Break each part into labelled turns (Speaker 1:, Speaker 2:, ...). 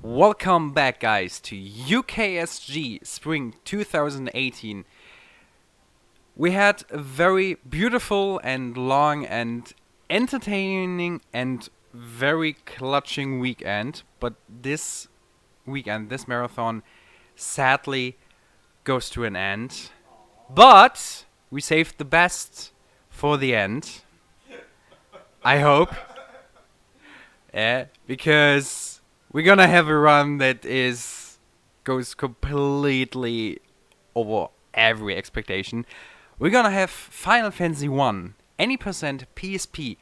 Speaker 1: Welcome back, guys, to UKSG Spring 2018. We had a very beautiful and long and entertaining and very clutching weekend, but this weekend, this marathon, sadly goes to an end. But we saved the best for the end. I hope. Because we're gonna have a run that goes completely over every expectation. We're gonna have Final Fantasy 1 any percent PSP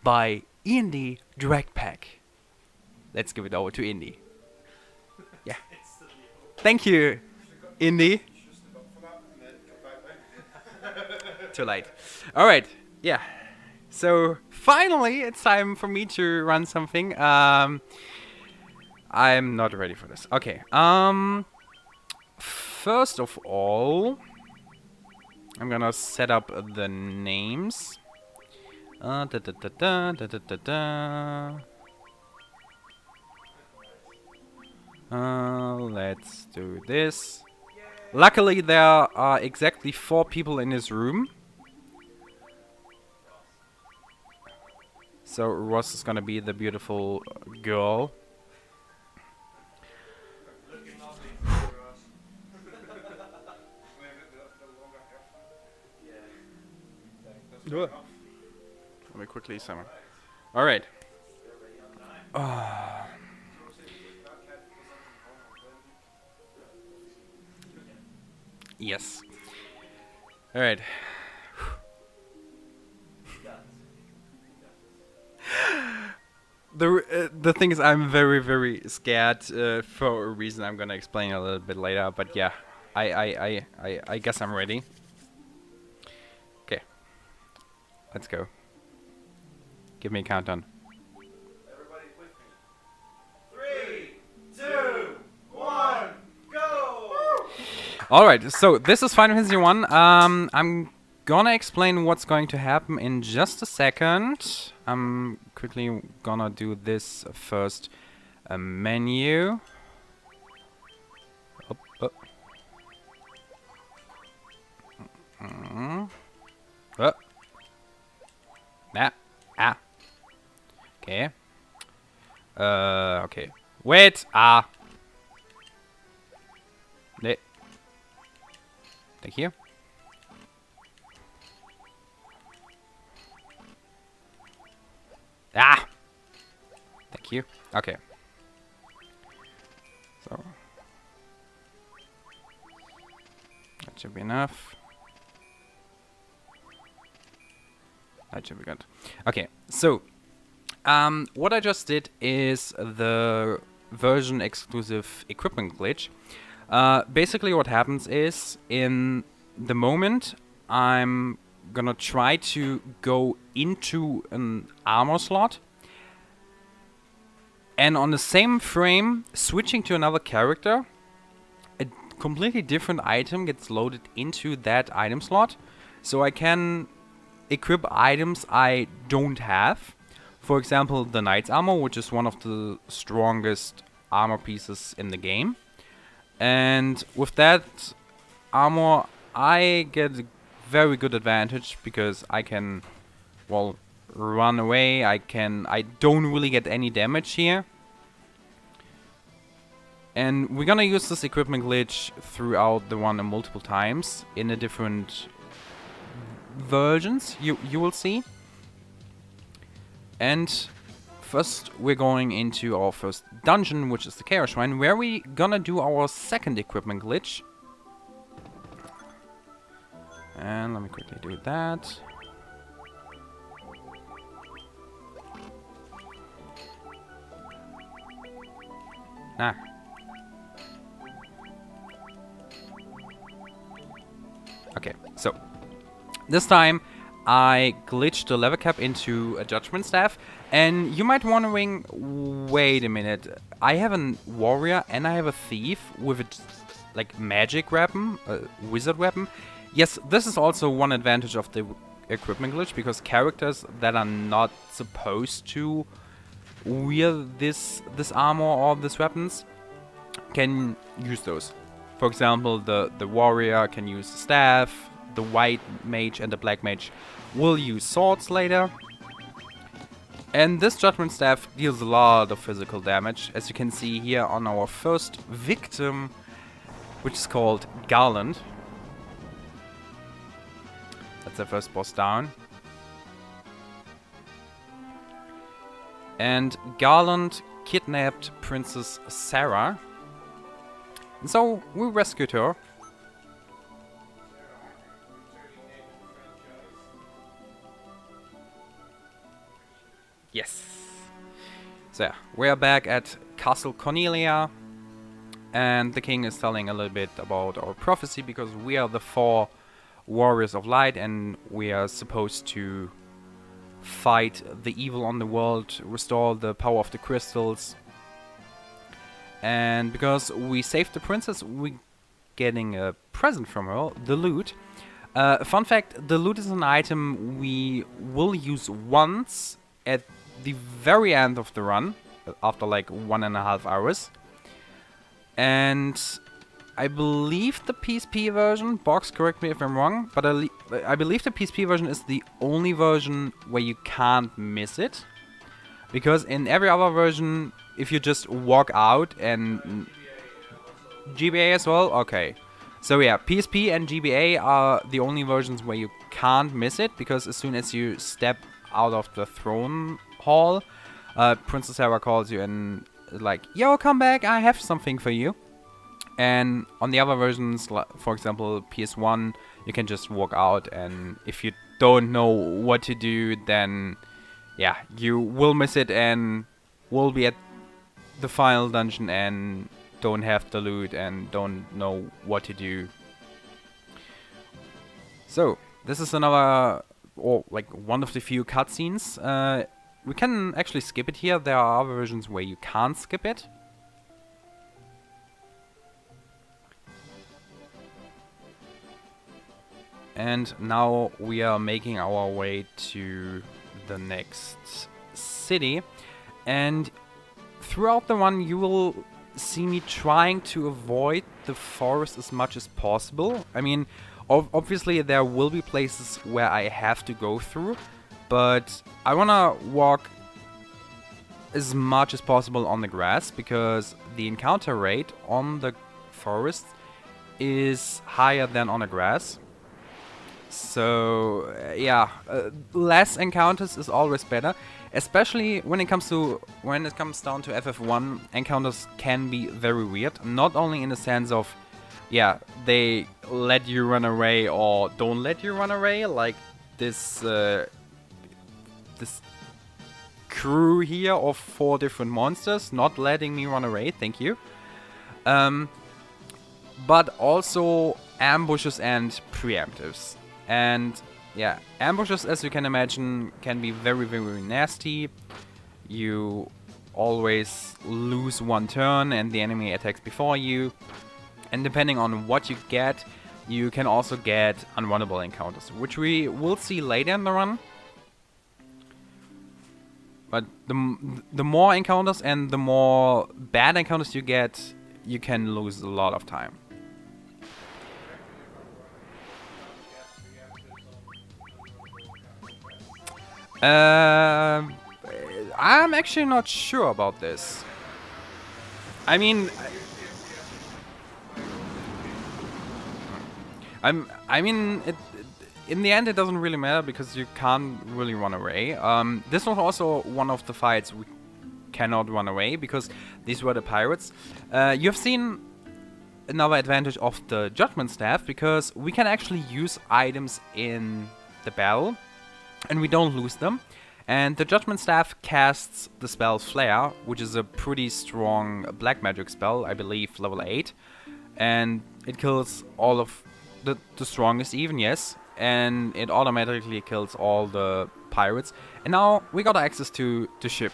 Speaker 1: by IndDragPack. Let's give it over to Indy. Yeah. Thank you, Indy. Too late. Alright, yeah. So finally it's time for me to run something. I'm not ready for this. Okay. First of all, I'm gonna set up the names. Let's do this. Luckily, there are exactly 4 people in this room. So Ross is gonna be the beautiful girl. Let me quickly summon. Alright. Yes. Alright. The thing is, I'm very scared for a reason I'm gonna explain a little bit later. But yeah, I guess I'm ready. Okay, let's go. Give me a countdown.
Speaker 2: Everybody with me. 3, 2, 1, go!
Speaker 1: All right, so this is Final Fantasy 1. I'm gonna explain what's going to happen in just a second. I'm quickly gonna do this first. A menu. Oh. Okay. Okay. Wait. Thank you. Thank you. Okay. So that should be enough. That should be good. Okay, so what I just did is the version exclusive equipment glitch. Basically what happens is, in the moment I'm gonna try to go into an armor slot, and on the same frame, switching to another character, a completely different item gets loaded into that item slot, so I can equip items I don't have. For example, the Knight's Armor, which is one of the strongest armor pieces in the game. And with that armor, I get a very good advantage because I can, well, run away. I don't really get any damage here. And we're gonna use this equipment glitch throughout the one multiple times in the different versions you will see. And first we're going into our first dungeon, which is the Chaos Shrine, where we gonna do our second equipment glitch. And let me quickly do that. Okay, so this time I glitched the level cap into a Judgment Staff, and you might wondering, wait a minute, I have a warrior and I have a thief with a like magic weapon, a wizard weapon. Yes, this is also one advantage of the equipment glitch, because characters that are not supposed to wield this armor or these weapons can use those. For example, the warrior can use the staff, the white mage and the black mage will use swords later. And this judgment staff deals a lot of physical damage, as you can see here on our first victim, which is called Garland. That's the first boss down. And Garland kidnapped Princess Sarah. And so we rescued her. Yes. So yeah, we are back at Castle Cornelia. And the king is telling a little bit about our prophecy, because we are the 4 warriors of light and we are supposed to fight the evil on the world, restore the power of the crystals. And because we saved the princess, we're getting a present from her, the loot. Fun fact, the loot is an item we will use once at the very end of the run, after like 1.5 hours. And I believe the PSP version, Box, correct me if I'm wrong, but I believe the PSP version is the only version where you can't miss it. Because in every other version, if you just walk out and... GBA as well? Okay. So yeah, PSP and GBA are the only versions where you can't miss it, because as soon as you step out of the throne hall, Princess Sarah calls you and is like, yo, come back, I have something for you. And on the other versions, for example, PS1, you can just walk out, and if you don't know what to do, then yeah, you will miss it and will be at the final dungeon and don't have the loot and don't know what to do. So, this is another, or like one of the few cutscenes. We can actually skip it here. There are other versions where you can't skip it. And now we are making our way to the next city. And throughout the run you will see me trying to avoid the forest as much as possible. I mean, obviously there will be places where I have to go through, but I wanna walk as much as possible on the grass, because the encounter rate on the forest is higher than on the grass. So yeah, less encounters is always better, especially when it comes down to FF1. Encounters can be very weird, not only in the sense of, yeah, they let you run away or don't let you run away, like this this crew here of 4 different monsters not letting me run away, thank you. But also ambushes and preemptives. And yeah, ambushes, as you can imagine, can be very, very nasty. You always lose 1 turn and the enemy attacks before you. And depending on what you get, you can also get unrunnable encounters, which we will see later in the run. But the more encounters and the more bad encounters you get, you can lose a lot of time. I'm actually not sure about this. I mean, in the end, it doesn't really matter because you can't really run away. This was also one of the fights we cannot run away because these were the pirates. You've seen another advantage of the Judgment Staff, because we can actually use items in the battle and we don't lose them. And the Judgment Staff casts the spell Flare, which is a pretty strong black magic spell, I believe level 8. And it kills all of the strongest even, yes. And it automatically kills all the pirates. And now we got access to the ship.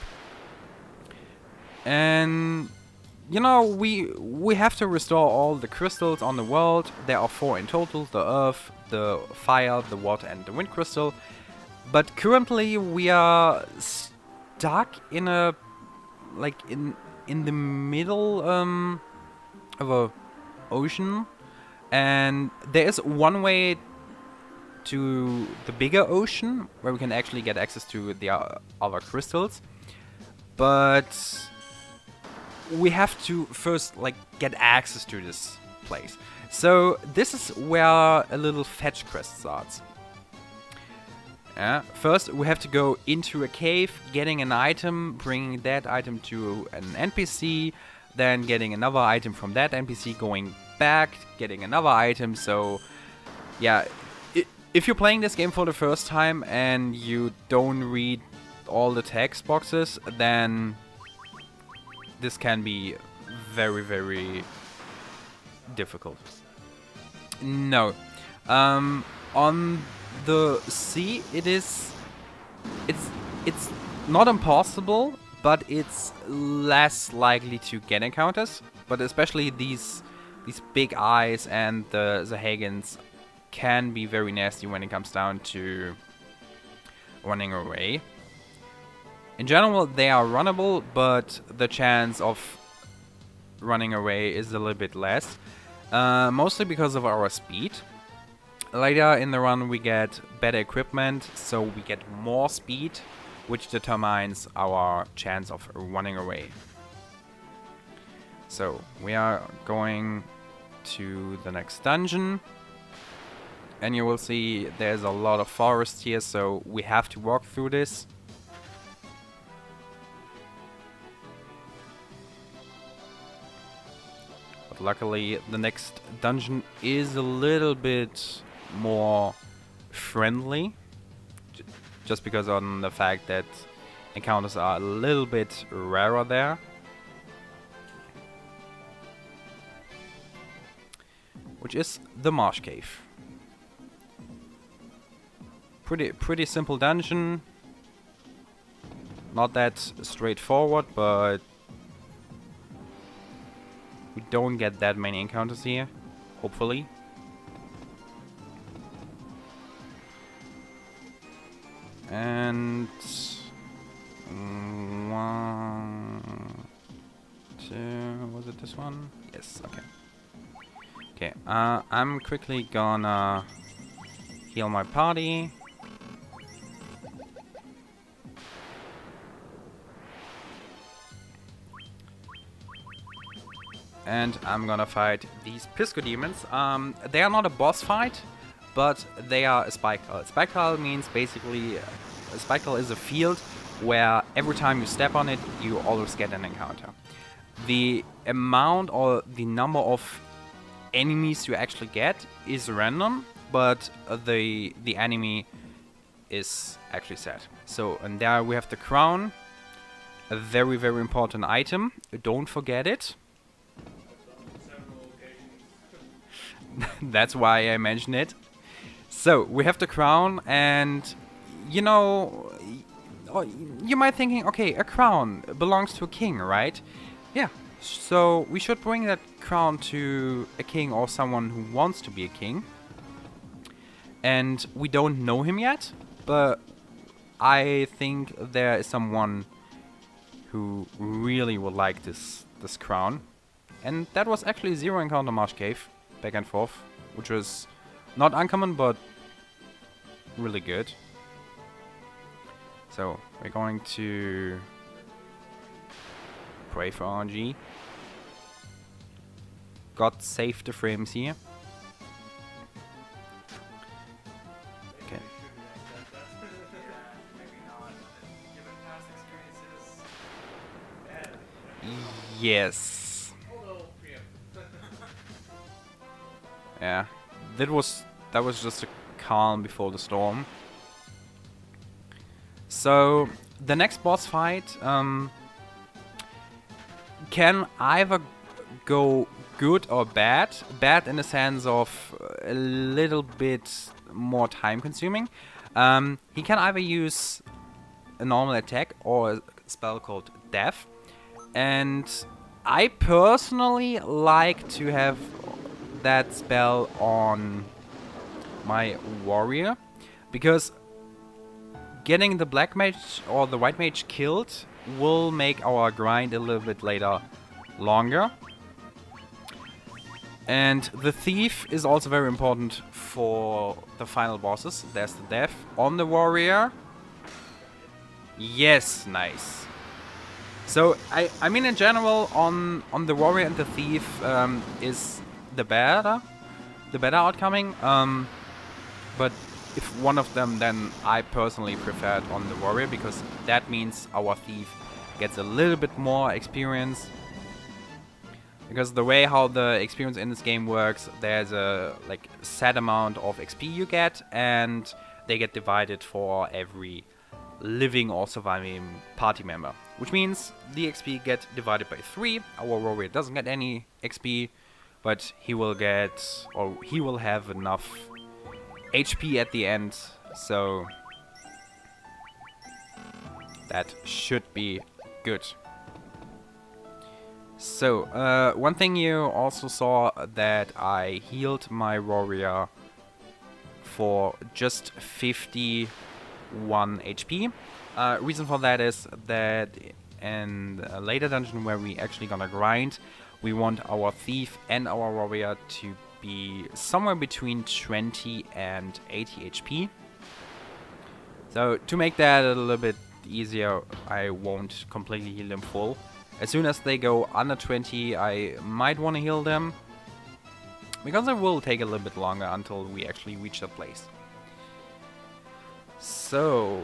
Speaker 1: And you know, we have to restore all the crystals on the world. There are 4 in total: the earth, the fire, the water and the wind crystal. But currently we are stuck in a like in the middle of a ocean, and there is one way to the bigger ocean where we can actually get access to the other crystals, but we have to first like get access to this place. So this is where a little fetch quest starts. First we have to go into a cave, getting an item, bringing that item to an NPC, then getting another item from that NPC, going back, getting another item. So yeah, if you're playing this game for the first time and you don't read all the text boxes, then this can be very, very difficult. No. On the sea, it's not impossible, but it's less likely to get encounters. But especially these big eyes and the Hagans can be very nasty when it comes down to running away. In general, they are runnable, but the chance of running away is a little bit less. Mostly because of our speed. Later in the run we get better equipment, so we get more speed, which determines our chance of running away. So we are going to the next dungeon, and you will see there's a lot of forest here, so we have to walk through this. But luckily the next dungeon is a little bit more friendly, just because on the fact that encounters are a little bit rarer there. Which is the Marsh Cave. Pretty simple dungeon. Not that straightforward, but we don't get that many encounters here, hopefully. And 1, 2, was it this one? Yes, okay. Okay, I'm quickly gonna heal my party. And I'm gonna fight these Pisco demons. They are not a boss fight, but they are a spectral. A spectral means basically, a spectral is a field where every time you step on it, you always get an encounter. The amount or the number of enemies you actually get is random, but the enemy is actually set. So, and there we have the crown, a very, very important item. Don't forget it. That's why I mentioned it. So, we have the crown, and you know, you might thinking, okay, a crown belongs to a king, right? Yeah, so we should bring that crown to a king or someone who wants to be a king. And we don't know him yet, but I think there is someone who really would like this crown. And that was actually Zero Encounter Marsh Cave, back and forth, which was not uncommon, but really good. So, we're going to pray for RNG. God save the frames here. Okay. Yes. Yeah. That was just a calm before the storm. So the next boss fight can either go good or bad. Bad in the sense of a little bit more time consuming. He can either use a normal attack or a spell called Death. And I personally like to have that spell on my warrior, because getting the black mage or the white mage killed will make our grind a little bit later longer. And the thief is also very important for the final bosses. There's the death on the warrior. Yes, nice. So I mean in general on the warrior and the thief is the better outcoming. But if one of them, then I personally prefer it on the warrior, because that means our thief gets a little bit more experience. Because the way how the experience in this game works, there's a like set amount of XP you get, and they get divided for every living or surviving party member. Which means the XP get divided by 3. Our warrior doesn't get any XP, but he will get, or he will have enough HP at the end, so that should be good. So, one thing you also saw, that I healed my warrior for just 51 HP. Reason for that is that in a later dungeon where we actually gonna grind, we want our thief and our warrior to be somewhere between 20 and 80 HP. So to make that a little bit easier, I won't completely heal them full. As soon as they go under 20, I might want to heal them, because it will take a little bit longer until we actually reach that place. So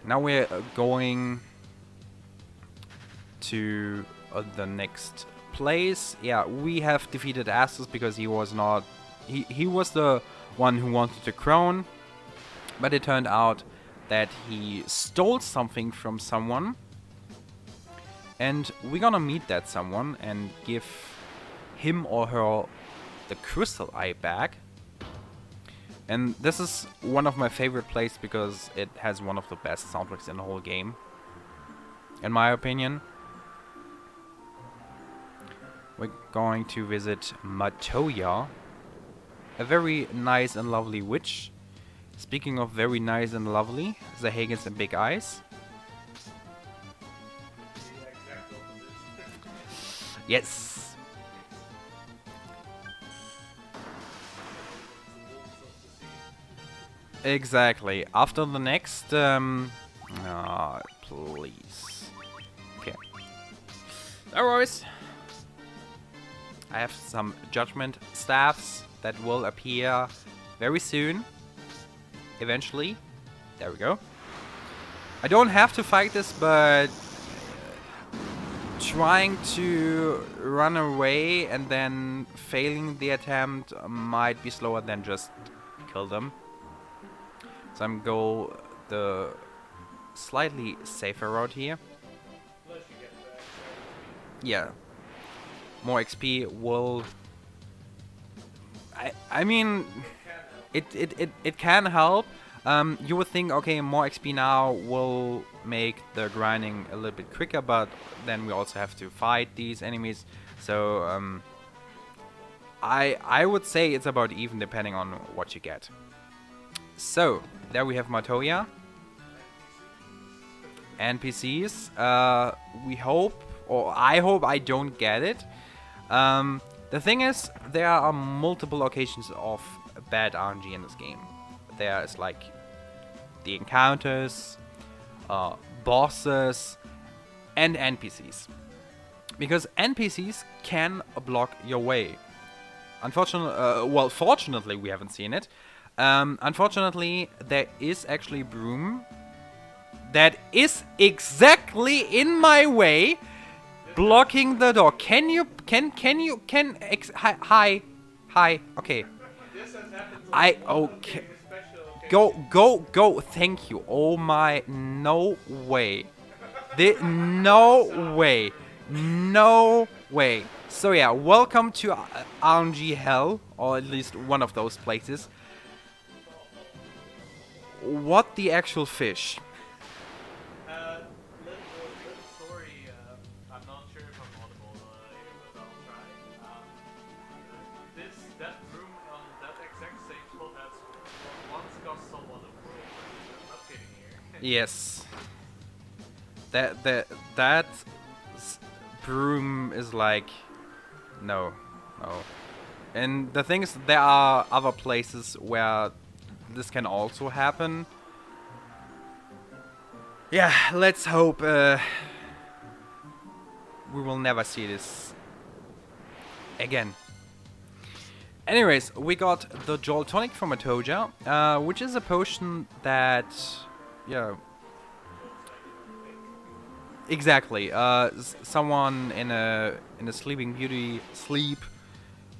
Speaker 1: now we're going to the next place. Yeah, we have defeated Astus because he was not... He was the one who wanted the crown, but it turned out that he stole something from someone. And we're gonna meet that someone and give him or her the crystal eye back. And this is one of my favorite places because it has one of the best soundtracks in the whole game, in my opinion. We're going to visit Matoya, a very nice and lovely witch. Speaking of very nice and lovely, the Hagens and big eyes. Yes. Exactly. After the next, please. Okay. No worries. I have some judgment staffs that will appear very soon. Eventually. There we go. I don't have to fight this, but trying to run away and then failing the attempt might be slower than just kill them. So I'm go the slightly safer route here. Yeah. More XP will... I mean, it can help. You would think, okay, more XP now will make the grinding a little bit quicker, but then we also have to fight these enemies. So I would say it's about even depending on what you get. So there we have Matoya. NPCs. We hope, or I hope I don't get it. The thing is, there are multiple occasions of bad RNG in this game. There is like the encounters, bosses, and NPCs. Because NPCs can block your way. Unfortunately, well, fortunately we haven't seen it. Unfortunately, there is actually Broom that is exactly in my way, blocking the door. Hi, okay. Okay. Go, thank you. Oh my, no way. No way. So yeah, welcome to RNG Hell, or at least one of those places. What the actual fish?
Speaker 2: Sorry, I'm not sure if I'm audible here, but I'll try. That room on that exact same spot has once cost someone a world. I'm not kidding here.
Speaker 1: Yes. That broom is like, no. And the thing is, there are other places where this can also happen. Yeah, let's hope we will never see this again. Anyways, we got the Jolt Tonic from Atoja, which is a potion that, yeah, exactly. Someone in a Sleeping Beauty sleep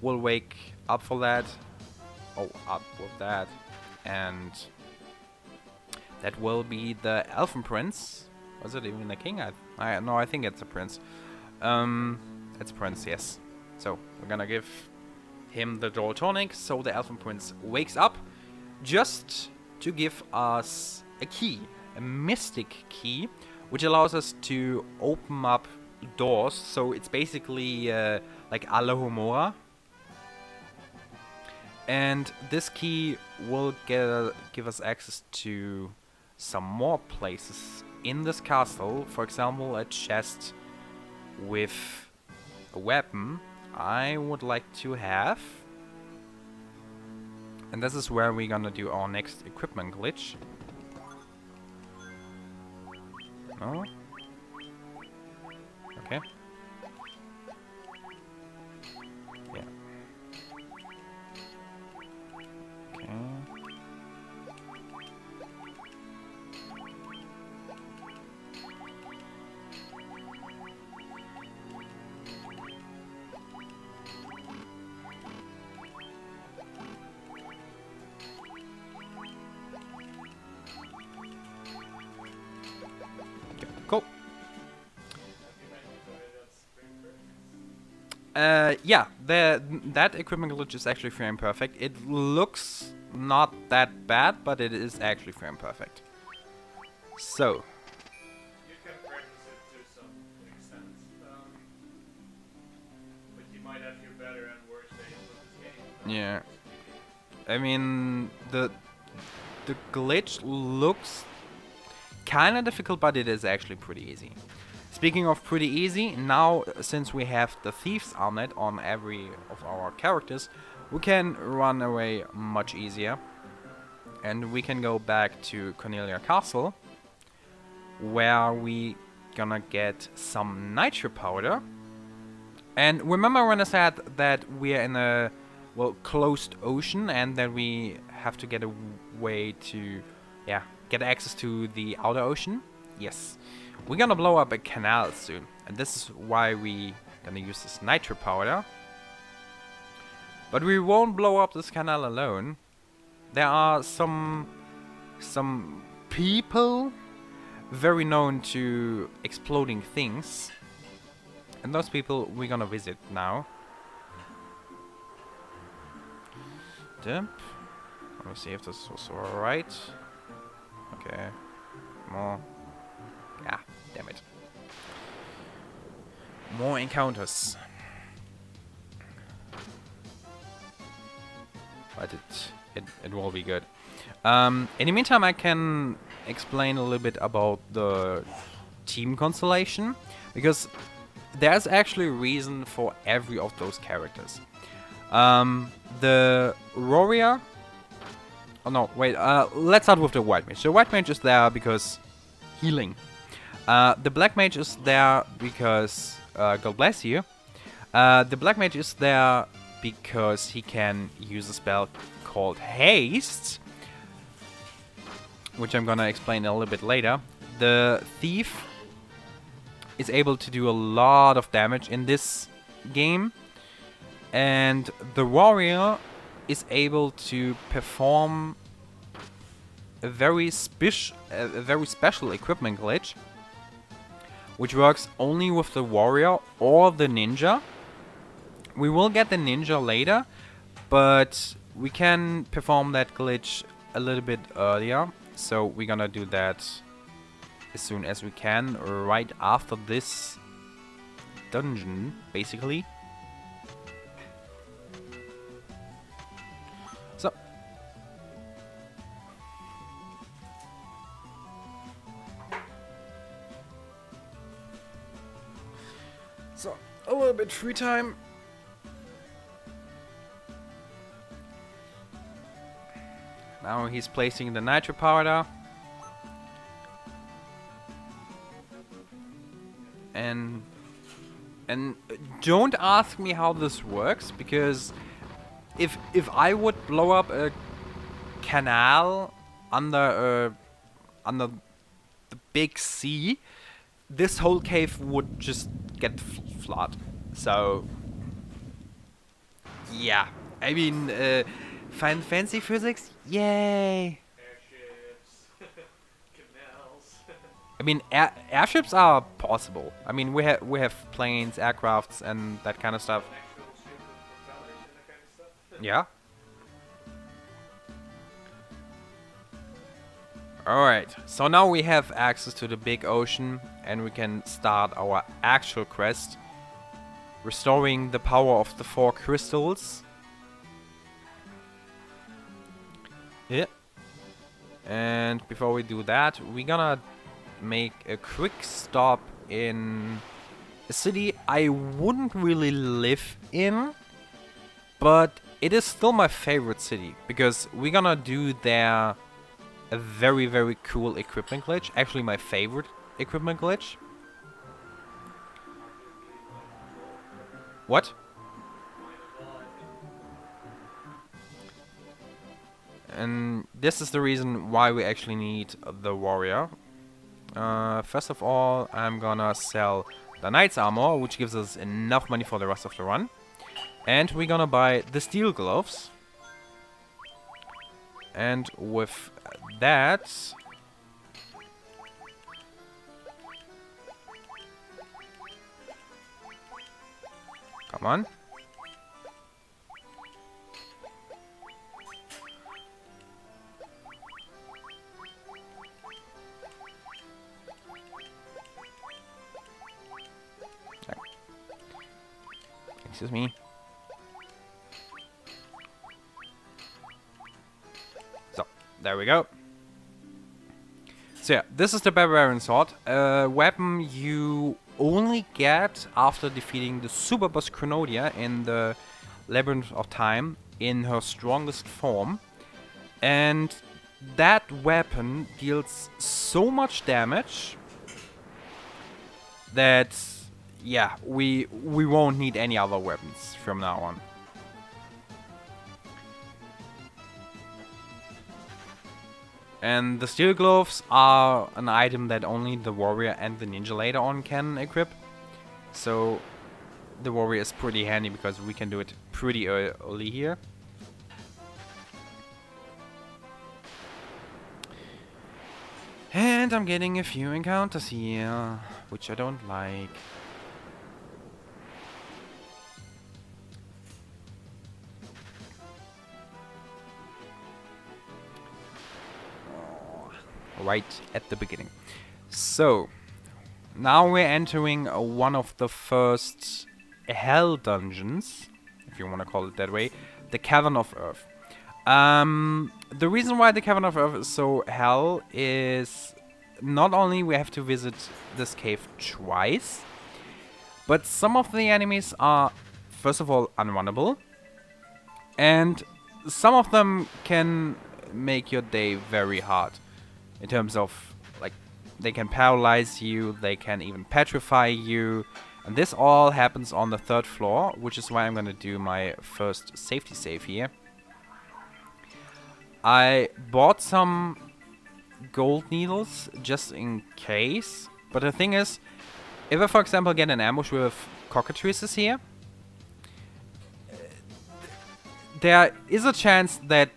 Speaker 1: will wake up for that. Oh, up with that, and that will be the Elfen Prince. Was it even a king? No, I think it's a prince. It's a prince, yes. So we're gonna give him the Jolt Tonic, so the Elfen Prince wakes up, just to give us a key, a mystic key, which allows us to open up doors. So it's basically like Alohomora. And this key will give us access to some more places in this castle. For example, a chest with a weapon I would like to have. And this is where we're gonna do our next equipment glitch. No? Okay. Yeah. Okay. Cool. Yeah, that equipment glitch is actually frame perfect. It looks not that bad, but it is actually frame perfect. So,
Speaker 2: You can practice it to some extent. But you might have your better and worse days with this game.
Speaker 1: yeah. I mean, the glitch looks kind of difficult, but it is actually pretty easy. Speaking of pretty easy, now since we have the Thieves Armlet on every of our characters, we can run away much easier. And we can go back to Cornelia Castle, where we gonna get some nitro powder. And remember when I said that we are in a, well, closed ocean and that we have to get a way to, yeah, get access to the outer ocean? Yes. We're gonna blow up a canal soon, and this is why we gonna use this nitro powder. But we won't blow up this canal alone. There are some people very known to exploding things, and those people we're gonna visit now. Dump. Let me see if this was alright. Okay. More. Yeah, damn it. More encounters. But it will be good. In the meantime, I can explain a little bit about the team constellation, because there's actually a reason for every of those characters. The warrior. Oh no, wait. Let's start with the white mage. The white mage is there because healing. The black mage is there because God bless you. The black mage is there because he can use a spell called Haste, which I'm gonna explain a little bit later. The thief is able to do a lot of damage in this game, and the warrior is able to perform a very special equipment glitch, which works only with the warrior or the ninja. We will get the ninja later, but we can perform that glitch a little bit earlier. So we're gonna do that as soon as we can, right after this dungeon, basically. So So, a little bit free time. Now he's placing the nitro powder. And don't ask me how this works, because if I would blow up a canal under the big sea, this whole cave would just get flooded. So yeah, I mean, Final Fantasy physics, yay!
Speaker 2: Airships, canals.
Speaker 1: I mean, airships are possible. I mean, we have planes, aircrafts, and that kind of stuff.
Speaker 2: An actual ship with propellers and that kind of stuff.
Speaker 1: Yeah. Alright, so now we have access to the big ocean, and we can start our actual quest. Restoring the power of the 4 crystals. Yeah. And before we do that, we're gonna make a quick stop in a city I wouldn't really live in, but it is still my favorite city, because we're gonna do there a very, very cool equipment glitch. Actually, my favorite equipment glitch. What? And this is the reason why we actually need the warrior. First of all, I'm gonna sell the knight's armor, which gives us enough money for the rest of the run. And we're gonna buy the steel gloves. And with that, come on. Excuse me. So, there we go. So yeah, this is the Barbarian Sword. A weapon you only get after defeating the Super Boss Chronodia in the Labyrinth of Time in her strongest form. And that weapon deals so much damage that, yeah, we won't need any other weapons from now on. And the steel gloves are an item that only the warrior and the ninja later on can equip. So the warrior is pretty handy because we can do it pretty early here. And I'm getting a few encounters here, which I don't like. Right at the beginning. So, now we're entering one of the first hell dungeons, if you want to call it that way, the Cavern of Earth. The reason why the Cavern of Earth is so hell is not only we have to visit this cave twice, but some of the enemies are, first of all, unrunnable, and some of them can make your day very hard. In terms of, like, they can paralyze you, they can even petrify you. And this all happens on the 3rd floor, which is why I'm gonna do my first safety save here. I bought some gold needles just in case. But the thing is, if I, for example, get an ambush with cockatrices here, there is a chance that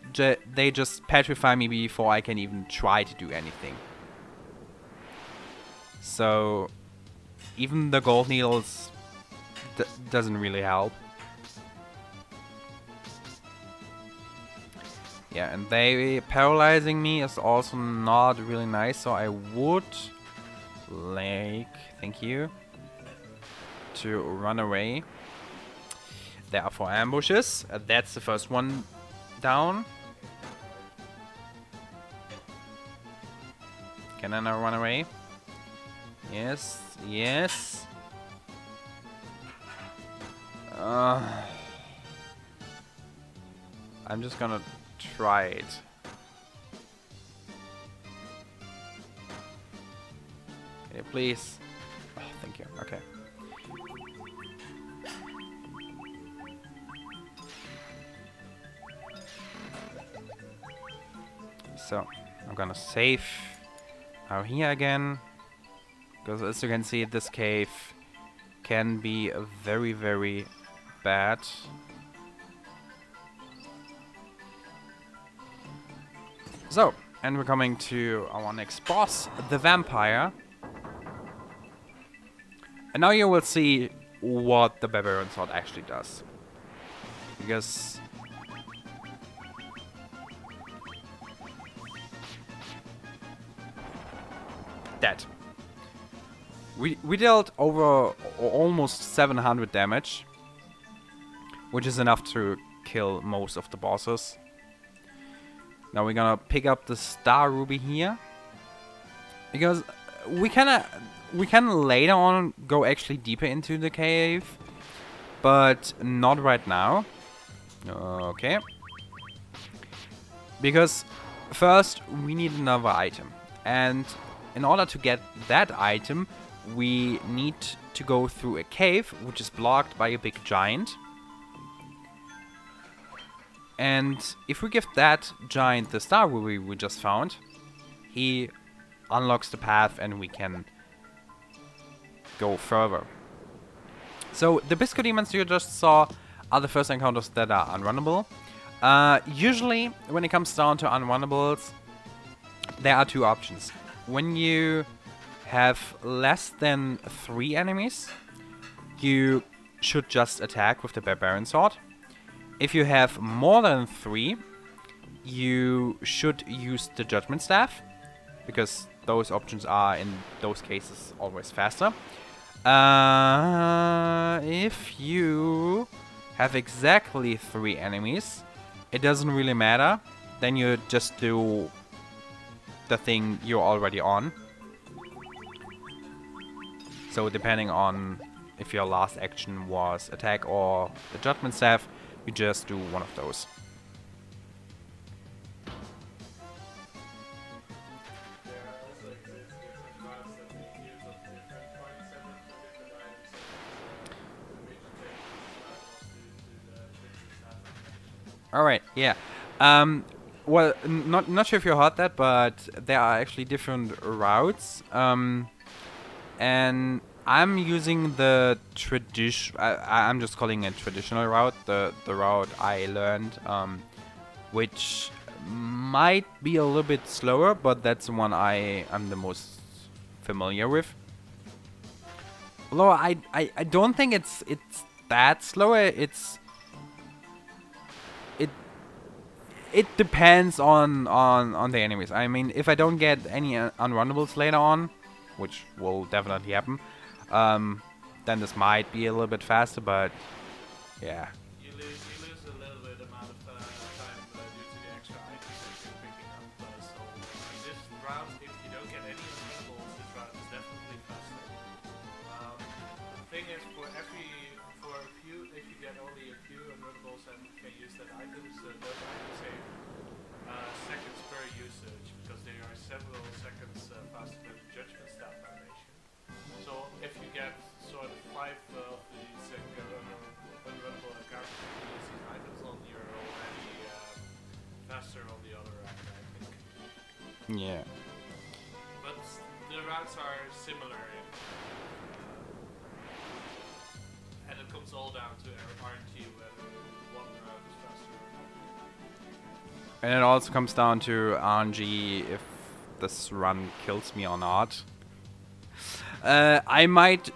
Speaker 1: they just petrify me before I can even try to do anything. So even the gold needles doesn't really help. Yeah, and they paralyzing me is also not really nice, so I would like, thank you, to run away. There are 4 ambushes. That's the first one down. Can I now run away? Yes, yes. I'm just gonna try it. Can you please? Oh, thank you. Okay. So, I'm gonna save out here again. Because as you can see, this cave can be very, very bad. So, and we're coming to our next boss, the vampire. And now you will see what the Barbarian Sword actually does. Because that. We dealt over almost 700 damage, which is enough to kill most of the bosses. Now we're gonna pick up the Star Ruby here, because we can later on go actually deeper into the cave, but not right now. Okay. Because first we need another item, and in order to get that item, we need to go through a cave which is blocked by a big giant. And if we give that giant the star ruby we just found, he unlocks the path and we can go further. So the Biscuit Demons you just saw are the first encounters that are unrunnable. Usually when it comes down to unrunnables, there are two options. When you have less than 3 enemies, you should just attack with the Barbarian Sword. If you have more than 3, you should use the Judgment Staff, because those options are in those cases always faster. If you have exactly 3 enemies, it doesn't really matter. Then you just do the thing you're already on. So depending on if your last action was attack or the Judgment Staff, you just do one of those. Alright, yeah. Well, not sure if you heard that, but there are actually different routes. And I'm using the I'm just calling it traditional route, the route I learned, which might be a little bit slower, but that's the one I'm the most familiar with. Although I don't think it's that slower. It depends on the enemies. I mean, if I don't get any unrunnables later on, which will definitely happen, then this might be a little bit faster, but yeah.
Speaker 2: You lose a little bit amount of time due to the extra items that you're picking up. So this round, if you don't get any unrunnables, this round is definitely faster. The thing is, if you get only a few unrunnables and can use that items, those items save seconds per usage, because they are several seconds faster than the Judgment Staff animation. So if you get sort of 5 of these unrunnable encounters, you use these items on, you're already faster on the other end, I think.
Speaker 1: Yeah.
Speaker 2: But the routes are similar, and it comes all down to RNG, whether one route is faster or not.
Speaker 1: And it also comes down to RNG if this run kills me or not. I might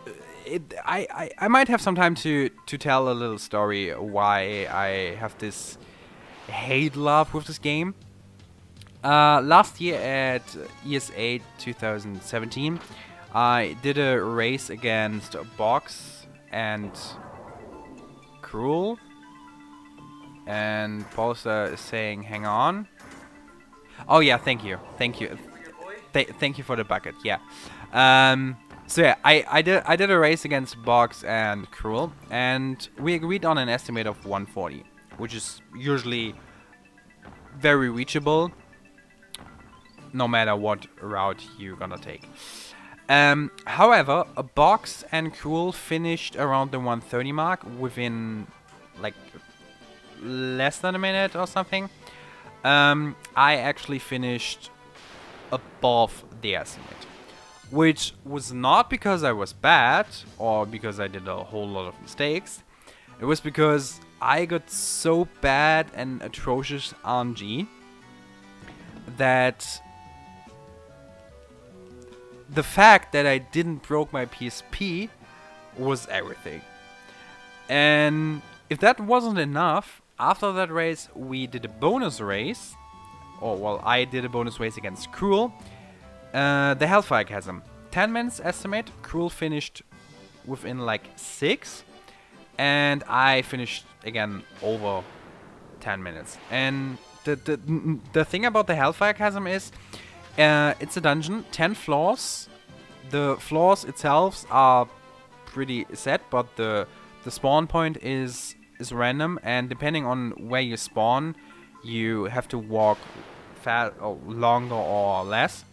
Speaker 1: have some time to tell a little story why I have this hate love with this game. Last year at ESA 2017, I did a race against Box and Cruel. And Polster is saying, hang on. Oh yeah, thank you. Thank you. Thank you for the bucket, yeah. So yeah, I did a race against Box and Cruel, and we agreed on an estimate of 140, which is usually very reachable, no matter what route you're gonna take. However, a Box and Cruel finished around the 130 mark within like less than a minute or something. I actually finished above the estimate, which was not because I was bad or because I did a whole lot of mistakes. It was because I got so bad and atrocious RNG that the fact that I didn't broke my PSP was everything. And if that wasn't enough, after that race we did a bonus race. Or well, I did a bonus race against Cruel. The Hellfire Chasm. 10 minutes estimate. Cruel finished within like 6. And I finished again over 10 minutes. And the thing about the Hellfire Chasm is it's a dungeon, 10 floors. The floors itself are pretty set, but the spawn point is random, and depending on where you spawn, you have to walk or longer or less.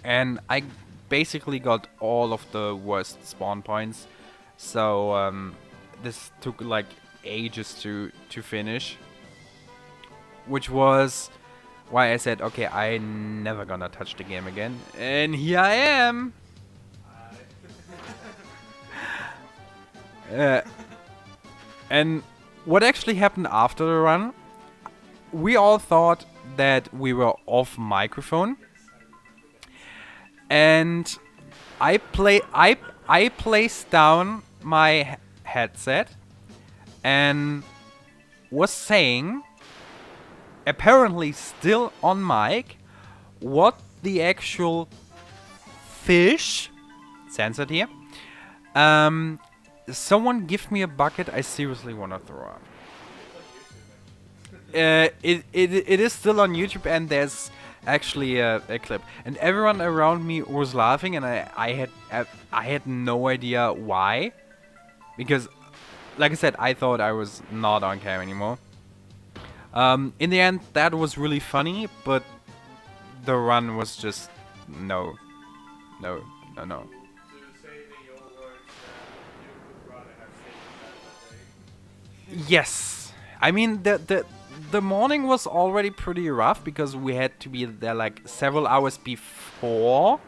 Speaker 1: And I basically got all of the worst spawn points, so this took like ages to finish, which was why I said, okay, I'm never gonna touch the game again. And here I am. And what actually happened after the run, we all thought that we were off microphone. And I placed down my headset and was saying, apparently still on mic, what the actual fish, censored here, someone give me a bucket, I seriously want to throw up. It is still on YouTube, and there's actually a clip, and everyone around me was laughing, and I had no idea why, because like I said, I thought I was not on cam anymore. In the end, that was really funny, but the run was just no.
Speaker 2: To say in your words, you would rather have stayed in bed that day.
Speaker 1: Yes, I mean the morning was already pretty rough because we had to be there like several hours before,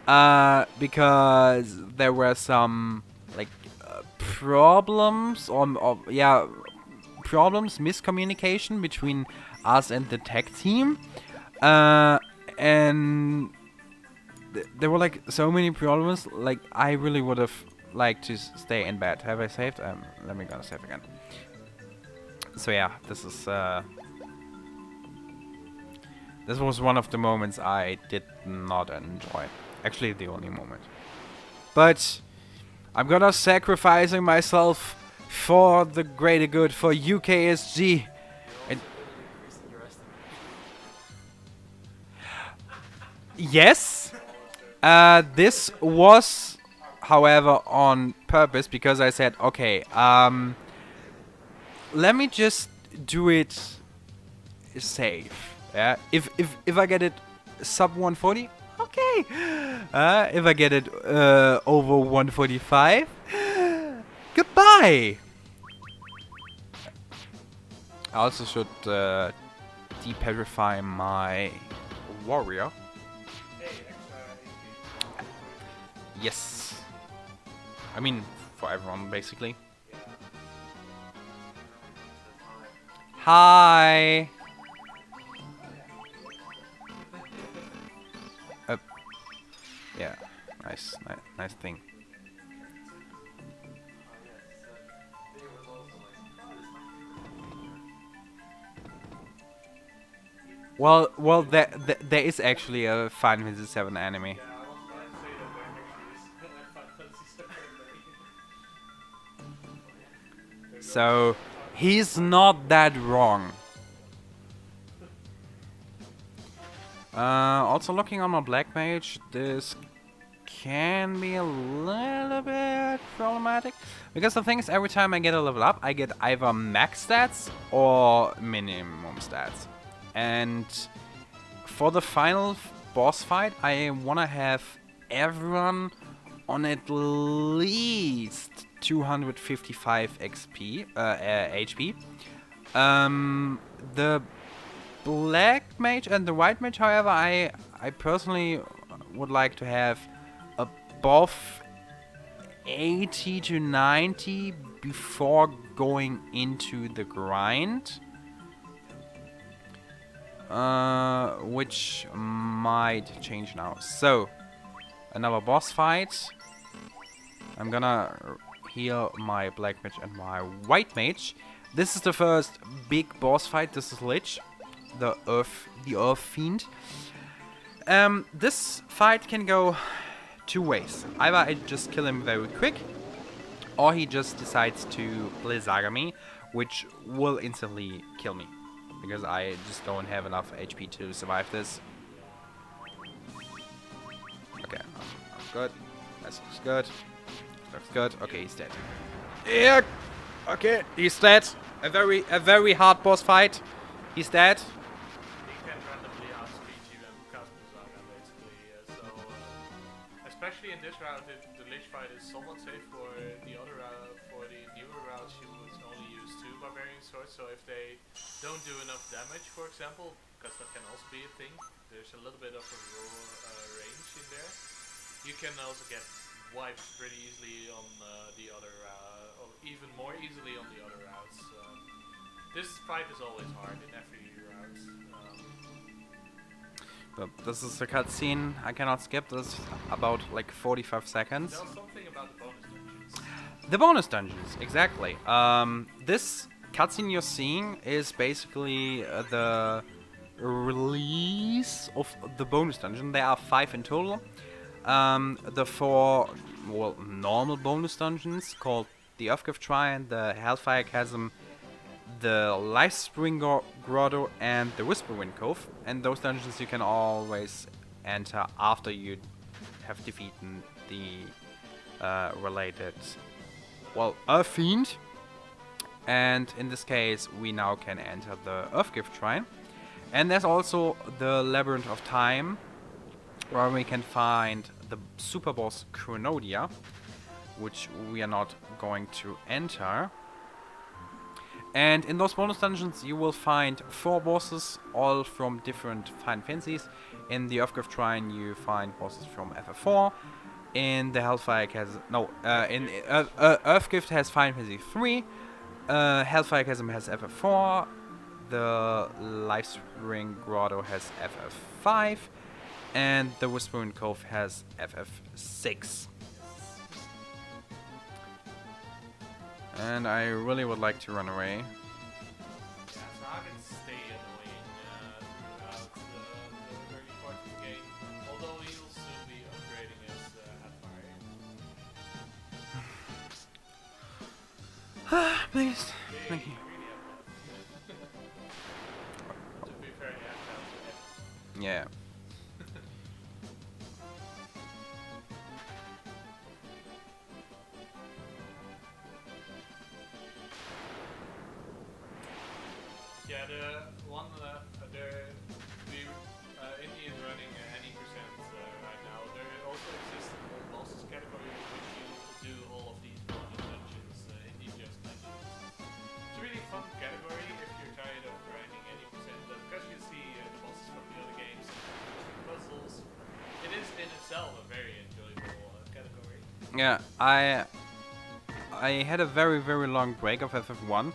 Speaker 1: because there were some like problems miscommunication between us and the tech team, and there were like so many problems. Like I really would have liked to stay in bed. Have I saved? Let me go save again. So yeah, this was one of the moments I did not enjoy. Actually, the only moment. But I'm gonna sacrificing myself for the greater good, for UKSG. And yes, this was, however, on purpose, because I said, okay, let me just do it safe. Yeah, if I get it sub 140, okay. If I get it over 145, goodbye. I also should depetrify my warrior. Yes. I mean, for everyone, basically. Hi. Yeah, nice thing. Well, there is actually a Final Fantasy 7 anime. So he's not that wrong. Also looking on my black mage, this can be a little bit problematic. Because the thing is, every time I get a level up, I get either max stats or minimum stats. And for the final boss fight, I want to have everyone on at least 255 HP. The black mage and the white mage, however, I personally would like to have above 80 to 90 before going into the grind. Which might change now. So, another boss fight. I'm gonna heal my black mage and my white mage. This is the first big boss fight. This is Lich, the Earth Fiend. This fight can go two ways. Either I just kill him very quick, or he just decides to Blizzaga me, which will instantly kill me, because I just don't have enough HP to survive this. Okay, I'm good. That looks good. Looks good. Okay, he's dead. Yeah. Okay, he's dead. A very hard boss fight. He's dead.
Speaker 2: He can randomly outspeed you and cast Blizzaga basically. Especially in this route, the Lich fight is somewhat safe. For the other for the newer routes, you would only use 2 barbarian swords. So if they don't do enough damage, for example, because that can also be a thing, there's a little bit of a range in there. You can also get wiped pretty easily on the other, or even more easily on the other routes. This fight is always hard in every route.
Speaker 1: But this is a cutscene I cannot skip. This is about like 45 seconds.
Speaker 2: Tell something about the bonus dungeons.
Speaker 1: The bonus dungeons, exactly. This cutscene you're seeing is basically the release of the bonus dungeon. There are 5 in total. The 4, well, normal bonus dungeons called the Earthgift Shrine, the Hellfire Chasm, the Lifespring Grotto, and the Whisperwind Cove. And those dungeons you can always enter after you have defeated the related, well, Earth Fiend. And in this case, we now can enter the Earthgift Shrine. And there's also the Labyrinth of Time, where we can find the super boss Chronodia, which we are not going to enter. And in those bonus dungeons you will find 4 bosses, all from different Final Fantasies. In the Earthgift Shrine you find bosses from FF4. In the Hellfire Chasm, no, in Earthgift has Final Fantasy 3. Hellfire Chasm has FF4. The Lifespring Grotto has FF5. And the Whispering Cove has FF6. And I really would like to run away.
Speaker 2: Yeah, so I can stay annoying throughout the early part of the game, although he'll soon be upgrading his Hellfire.
Speaker 1: Please. Thank you.
Speaker 2: To be fair, yeah,
Speaker 1: Yeah.
Speaker 2: yeah, the one, Indie is running any percent right now. There also exists an all bosses category in which you do all of these bonus dungeons. Indie just mentioned. It's a really fun category if you're tired of grinding any percent, because you see the bosses from the other games, puzzles. It is in itself a very enjoyable category.
Speaker 1: Yeah, I had a very long break of FF1,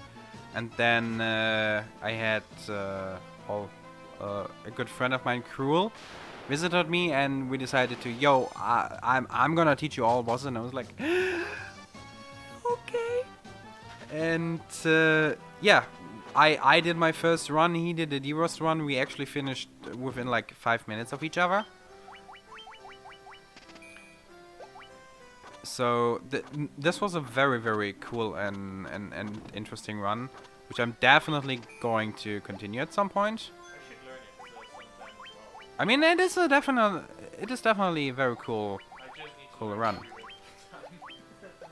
Speaker 1: and then I had a good friend of mine, Cruel, visited me, and we decided to, yo, I'm gonna teach you all bosses, and I was like, okay. And yeah, I did my first run, he did a D-Rost run. We actually finished within like 5 minutes of each other. So this was a very cool and interesting run, which I'm definitely going to continue at some point.
Speaker 2: I should learn it sometime as well.
Speaker 1: I mean, it is definitely very cool.
Speaker 2: I just
Speaker 1: full run.
Speaker 2: That's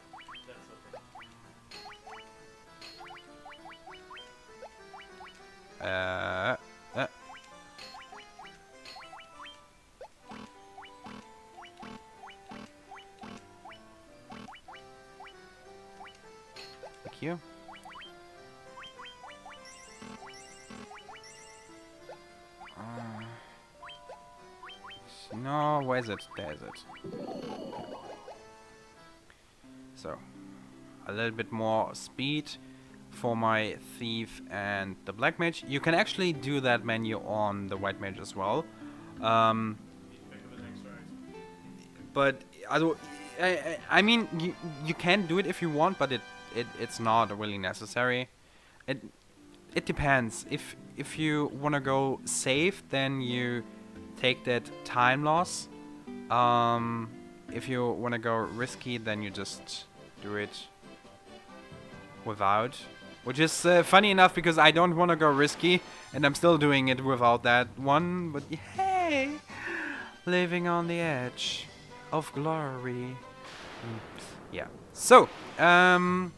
Speaker 2: okay.
Speaker 1: Uh, uh. Thank you. No, where is it? There is it. So, a little bit more speed for my thief and the black mage. You can actually do that menu on the white mage as well. But I mean, you can do it if you want, but it's not really necessary. It depends. If you wanna go safe, then you take that time loss. If you wanna go risky, then you just do it without. Which is funny enough because I don't wanna go risky, and I'm still doing it without that one. But hey, living on the edge of glory. Yeah. So,
Speaker 2: I mean,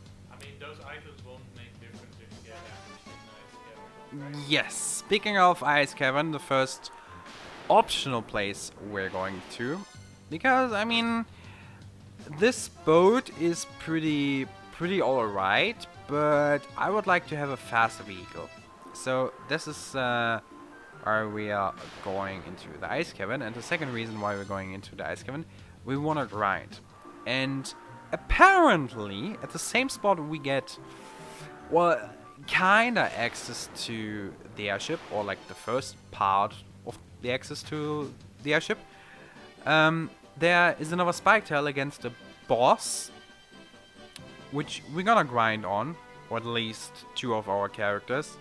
Speaker 2: those items won't make difference if you get ambushed in Ice Cavern, right?
Speaker 1: yes. Speaking of Ice Cavern, the first optional place we're going to, because I mean, this boat is pretty alright, but I would like to have a faster vehicle. So this is why we are going into the Ice Cavern, and the second reason why we're going into the Ice Cavern, we want to grind. And apparently, at the same spot we get, well, kinda access to the airship, or like the first part of the access to the airship. There is another spike tail against the boss, which we're gonna grind on, or at least 2 of our characters.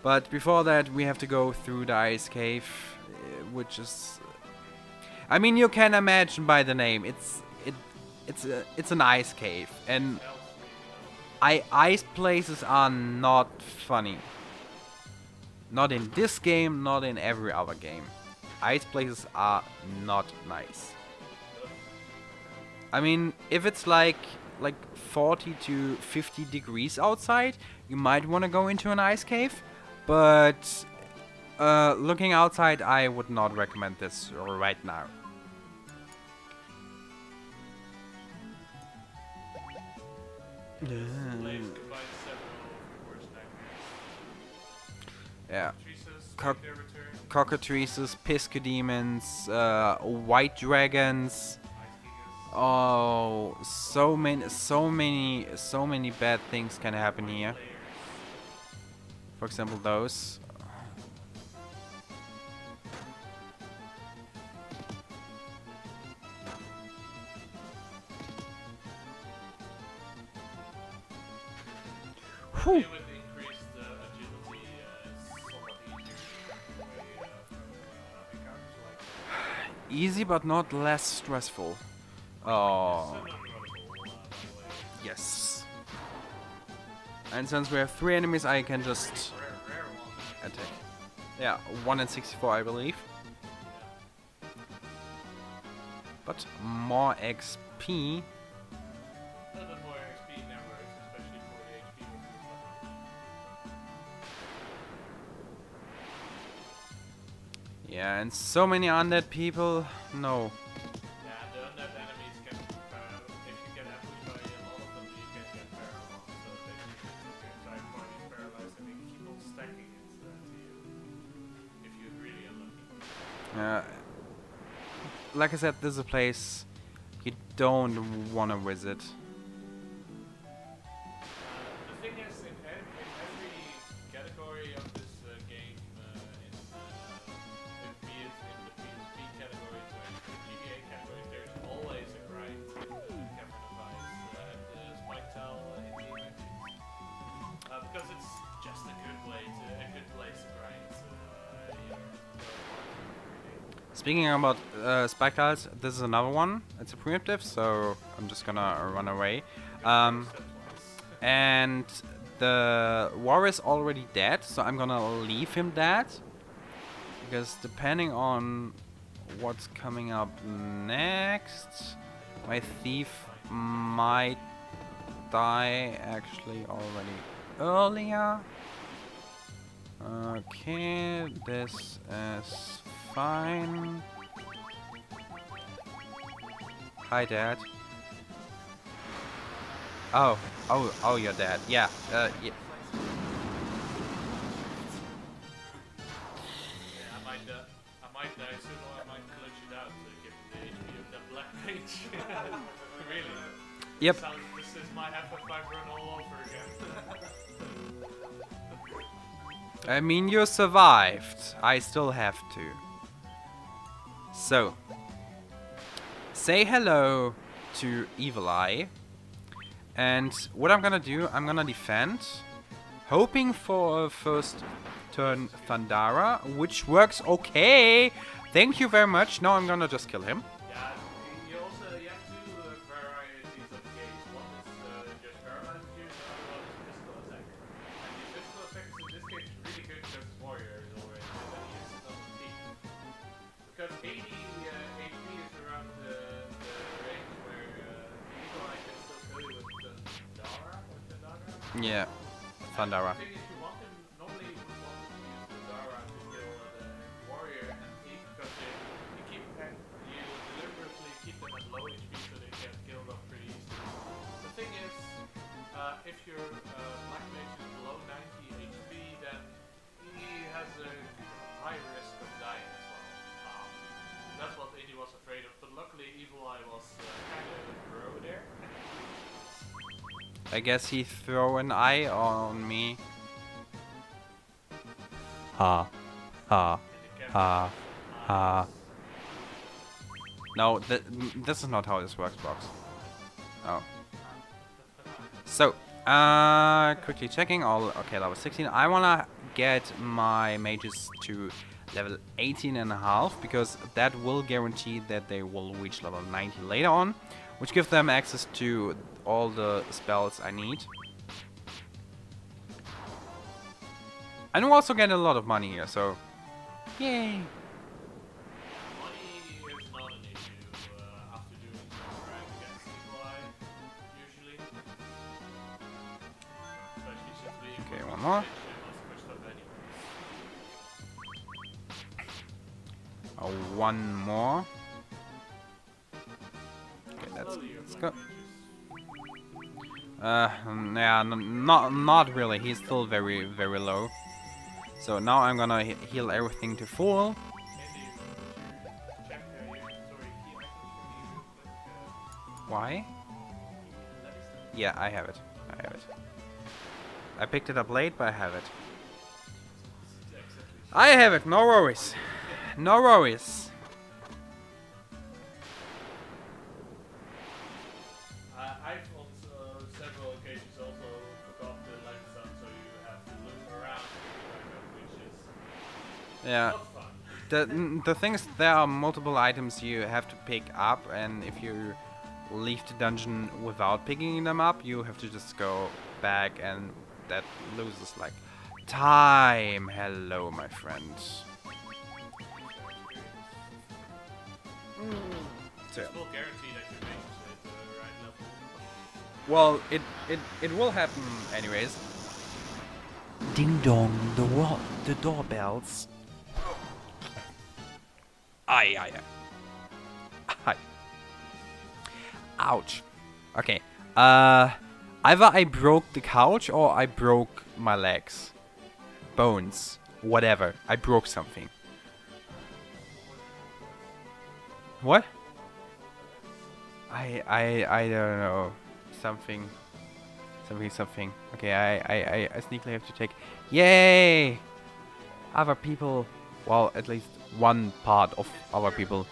Speaker 1: But before that, we have to go through the ice cave, which is, I mean, you can imagine by the name, it's an ice cave, and ice places are not funny. Not in this game, not in every other game. Ice places are not nice. I mean, if it's like 40 to 50 degrees outside, you might want to go into an ice cave. But looking outside, I would not recommend this right now.
Speaker 2: This place combines several worst nightmares.
Speaker 1: Yeah.
Speaker 2: Cockatrices,
Speaker 1: Cock-
Speaker 2: make their return.
Speaker 1: Cockatrices, Pisco demons, white dragons.
Speaker 2: Ice gigas.
Speaker 1: Oh, so many bad things can happen here.
Speaker 2: Layers.
Speaker 1: For example, those. Whew.
Speaker 2: It would increase the agility somewhat easier way from encounters like that.
Speaker 1: Easy but not less stressful. Oh, yes. And since we have 3 enemies, I can just
Speaker 2: Rare one.
Speaker 1: attack. Yeah, 1 in 64, I believe. But more XP.
Speaker 2: A little bit more XP never works, especially for the HP with stuff.
Speaker 1: Yeah, and so many undead people. No.
Speaker 2: Yeah, the undead enemies can, if you get ambushed by a lot of them, you can get paralyzed. So basically, if your entire party is paralyzed, and they keep on stacking it to you. If you're really unlucky.
Speaker 1: Like I said, this is a place you don't want to visit.
Speaker 2: The thing is, in every category of this game, be it in the PSP categories or in the GBA categories, there's always a grind. Cavern of Ice and Spike Tail in the emergencies. Because it's just a good place to grind your
Speaker 1: Speaking about spike tiles, this is another one. It's a primitive, so I'm just gonna run away. And the war is already dead, so I'm gonna leave him dead. Because depending on what's coming up next? My thief might die actually already earlier. Okay, this is fine. Hi, Dad. Oh, you're dead. Yeah, yeah.
Speaker 2: Yeah, I might die soon, or I might clutch it out to give the HP of that black mage. Really?
Speaker 1: Yep.
Speaker 2: This is my F5 run all over again.
Speaker 1: I mean, you survived. I still have to. So, say hello to Evil Eye. And what I'm gonna do, I'm gonna defend. Hoping for a first turn Thundara, which works okay. Thank you very much. Now I'm gonna just kill him.
Speaker 2: Yeah, you have two varieties of gaze. One is just paralyzed you, the other one is physical attack. And the physical attack is in this case really good against warriors already, and then he uses it on the team. Because 80 HP is around the range where Evil Eye can still kill you with Thundara or Thundara.
Speaker 1: Yeah, Thundara.
Speaker 2: The thing is, normally you would want to use the Dara to kill the warrior and thief because you deliberately keep them at low HP so they get killed off pretty easily. The thing is, if your black mage is below 90 HP, then he has a high risk of dying as well. That's what Indy was afraid of, but luckily Evil Eye was kind of pro there.
Speaker 1: I guess he threw an eye on me. Ha. Ha. Ha. Ha. No, this is not how this works, box. Oh. So, quickly checking all. Okay, level 16. I wanna get my mages to level 18 and a half because that will guarantee that they will reach level 90 later on, which gives them access to all the spells I need. And we'll also get a lot of money here, so yay!
Speaker 2: Money is not an issue after doing rank against Evil Eye, usually. Especially since we
Speaker 1: Okay, one more. One more. Okay, let's go. Yeah, not really. He's still very low. So now I'm gonna heal everything to full. Why? Yeah, I have it. I picked it up late, but I have it. I have it. No worries. No worries.
Speaker 2: I've on several occasions also forgot the light sun, so you have to look around which is
Speaker 1: Yeah.
Speaker 2: not fun.
Speaker 1: The thing is, there are multiple items you have to pick up, and if you leave the dungeon without picking them up, you have to just go back, and that loses like time. Hello, my friends. So,
Speaker 2: This will guarantee that your mage is at the right level.
Speaker 1: well, it will happen anyways. Ding dong, the doorbells. Aye. Ouch. Okay. Either I broke the couch or I broke my legs. Bones. Whatever. I broke something. What? I don't know. Something. Okay, I sneakily have to take. Yay! Other people. Well, at least one part of other people.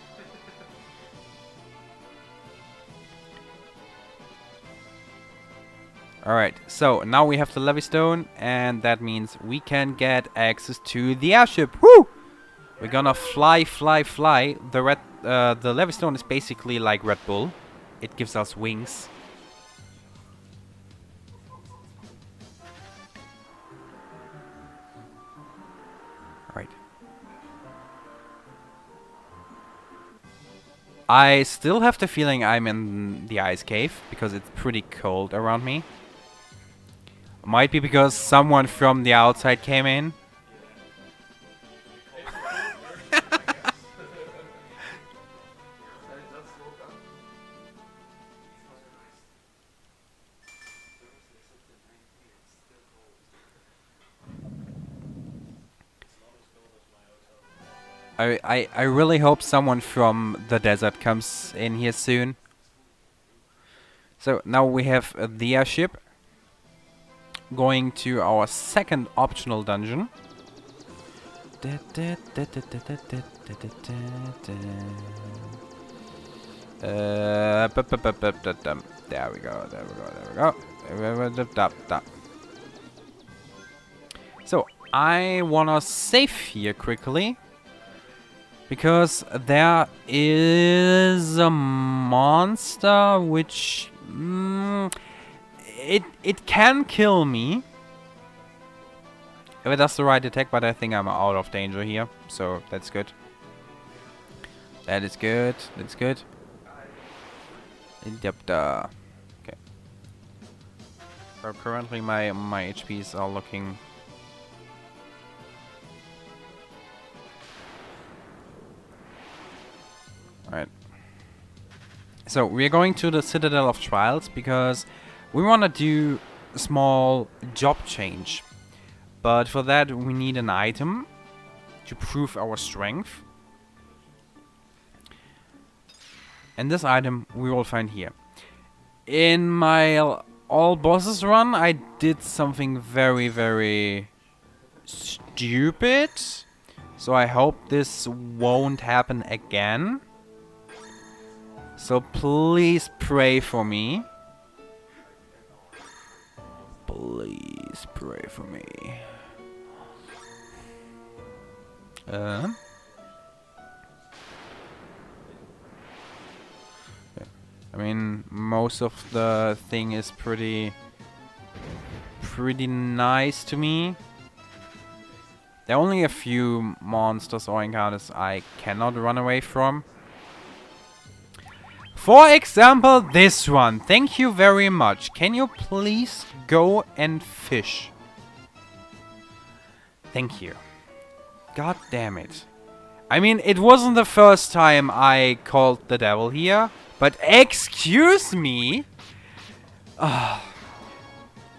Speaker 1: Alright, so now we have the levy stone, and that means we can get access to the airship. Woo! We're gonna fly. The levy stone is basically like Red Bull. It gives us wings. Alright. I still have the feeling I'm in the ice cave because it's pretty cold around me. Might be because someone from the outside came in. I really hope someone from the desert comes in here soon. So now we have the airship going to our second optional dungeon. There we go, there we go. So I wanna save here quickly. Because there is a monster which it can kill me if it does the right attack, but I think I'm out of danger here, so that's good. That is good. That's good. Yep. Okay. So currently my HPs are looking. Alright. So we're going to the Citadel of Trials because we want to do a small job change. But for that we need an item to prove our strength. And this item we will find here. In my all bosses run I did something very, very stupid. So I hope this won't happen again. So please pray for me. Please pray for me. Yeah. I mean, most of the thing is pretty nice to me. There are only a few monsters or encounters I cannot run away from. For example, this one. Thank you very much. Can you please go and fish? Thank you. God damn it. I mean, it wasn't the first time I called the devil here, but excuse me.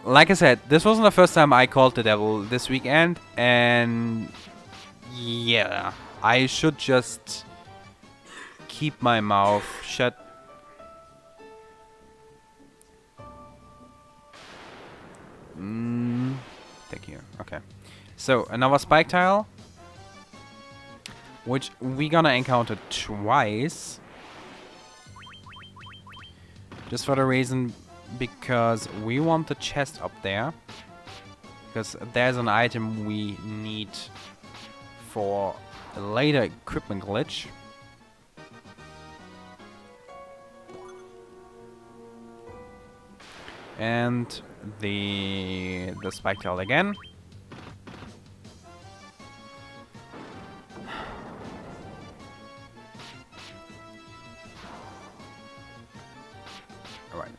Speaker 1: Like I said, this wasn't the first time I called the devil this weekend, and yeah, I should just keep my mouth shut. Thank you. Okay. So, another spike tile, which we're gonna encounter twice. Just for the reason, because we want the chest up there. Because there's an item we need for a later equipment glitch. And the spike tile again. All right.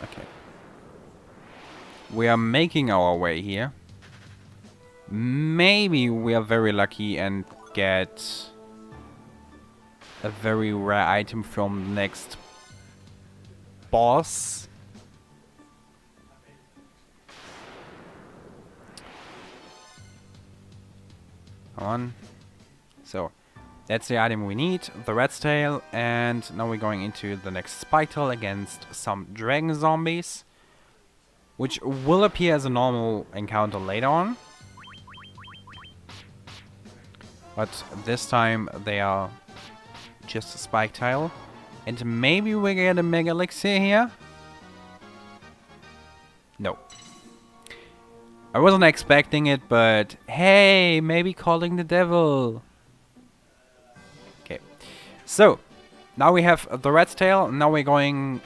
Speaker 1: Okay. We are making our way here. Maybe we are very lucky and get a very rare item from the next boss. Come on. So, that's the item we need, the rat's tail, and now we're going into the next spike tile against some dragon zombies, which will appear as a normal encounter later on. But this time they are just a spike tile. And maybe we get a mega elixir here? No. I wasn't expecting it, but hey, maybe calling the devil. Okay. So, Now we have the rat's tail. Now we're going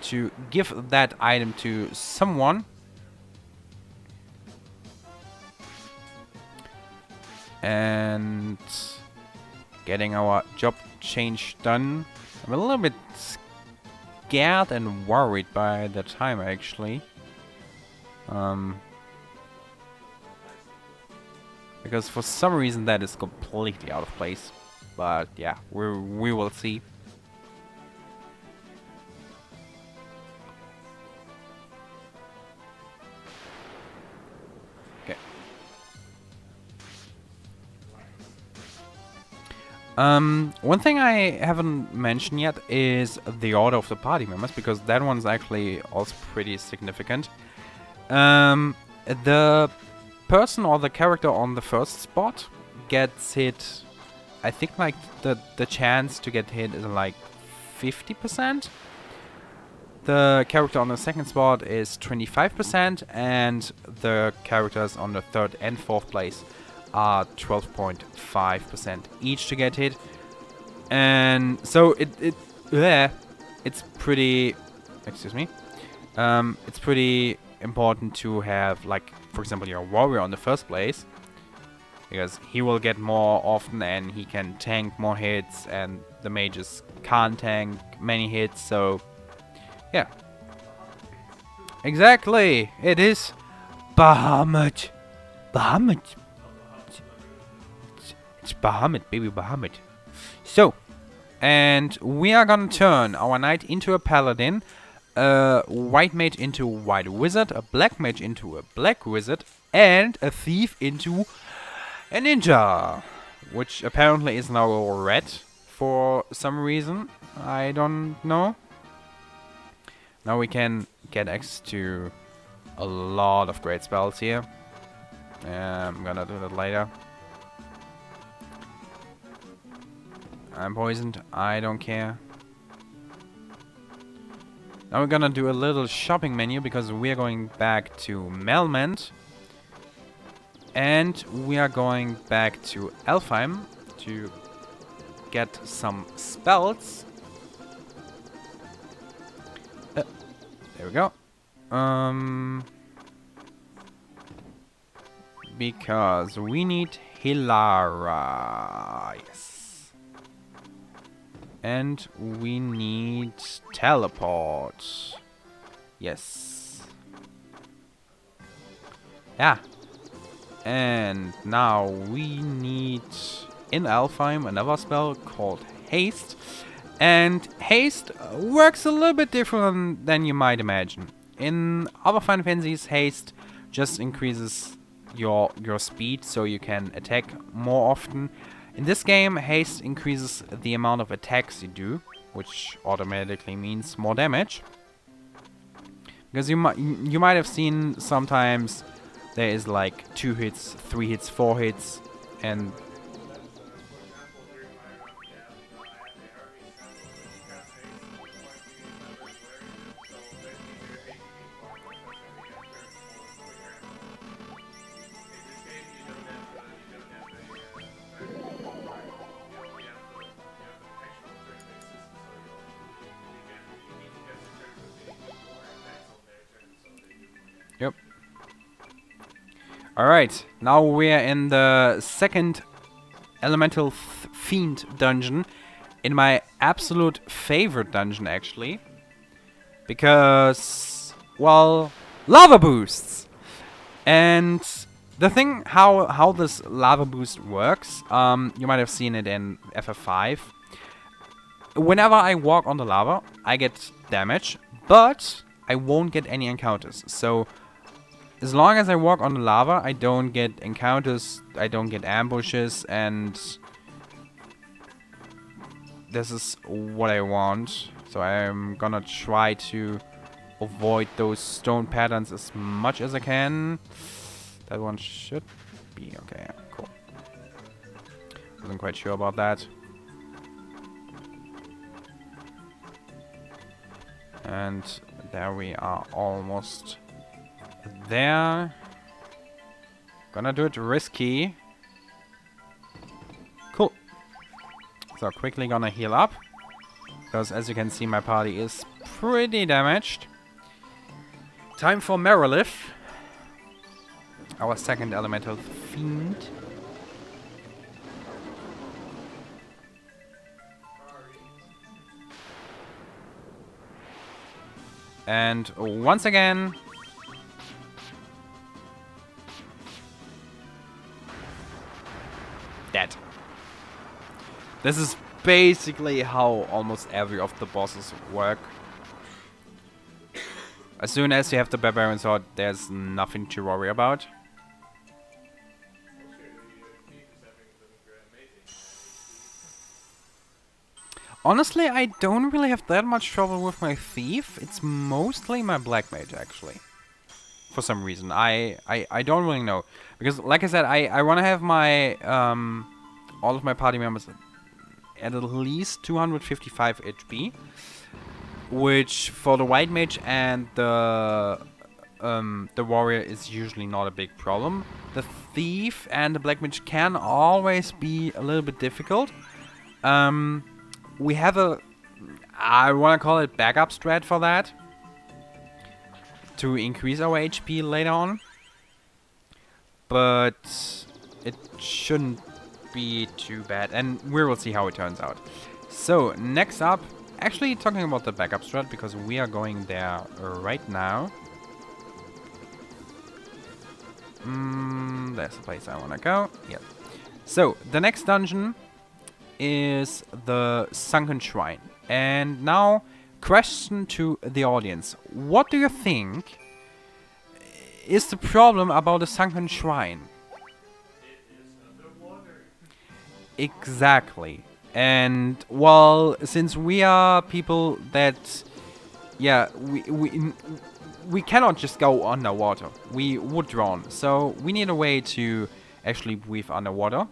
Speaker 1: to give that item to someone. And getting our job change done. I'm a little bit scared and worried by the time actually. Because for some reason that is completely out of place. But yeah, we will see. Okay. One thing I haven't mentioned yet is the order of the party members, because that one's actually also pretty significant. The person or the character on the first spot gets hit. I think like the chance to get hit is like 50%. The character on the second spot is 25%, and the characters on the third and fourth place are 12.5% each to get hit. And so it's pretty, excuse me, it's pretty important to have, like, for example, your warrior on the first place, because he will get more often and he can tank more hits, and the mages can't tank many hits. So yeah, exactly, it is Bahamut. It's Bahamut, baby, Bahamut. So, and we are gonna turn our knight into a paladin, a white mage into a white wizard, a black mage into a black wizard, and a thief into a ninja, which apparently is now red for some reason. I don't know. Now we can get access to a lot of great spells here. I'm gonna do that later. I'm poisoned, I don't care. Now we're gonna do a little shopping menu, because we're going back to Melmond. And we are going back to Elfheim to get some spells. There we go. Because we need Hilara. Yes. And we need teleport. Yes. Yeah. And now we need in Alfheim another spell called Haste. And Haste works a little bit different than you might imagine. In other Final Fantasies, Haste just increases your speed, so you can attack more often. In this game, Haste increases the amount of attacks you do, which automatically means more damage. Because you might have seen sometimes there is like 2 hits, 3 hits, 4 hits, and yep. Alright, now we're in the second Elemental Fiend dungeon. In my absolute favorite dungeon, actually. Because, well, lava boosts! And the thing, how this lava boost works, you might have seen it in FF5. Whenever I walk on the lava, I get damage, but I won't get any encounters. So, as long as I walk on the lava, I don't get encounters, I don't get ambushes, and this is what I want. So I'm gonna try to avoid those stone patterns as much as I can. That one should be okay, cool. Wasn't quite sure about that. And there we are, almost there. Gonna do it risky. Cool. So quickly gonna heal up. Because as you can see, my party is pretty damaged. Time for Merilith, our second elemental fiend. And once again, dead. This is basically how almost every of the bosses work. As soon as you have the Barbarian Sword, there's nothing to worry about. Honestly, I don't really have that much trouble with my Thief. It's mostly my Black Mage, actually. For some reason. I don't really know. Because, like I said, I want to have my... all of my party members at least 255 HP. Which, for the White Mage and the Warrior, is usually not a big problem. The Thief and the Black Mage can always be a little bit difficult. We have a, I want to call it backup strat for that, to increase our HP later on, but it shouldn't be too bad, and we will see how it turns out. So, next up, actually talking about the backup strat, because we are going there right now. There's the place I want to go, yep. So, the next dungeon is the Sunken Shrine. And now, question to the audience. What do you think is the problem about the Sunken Shrine?
Speaker 2: It is underwater.
Speaker 1: Exactly. And, well, since we are people that... Yeah, we cannot just go underwater. We would drown. So, we need a way to actually breathe underwater.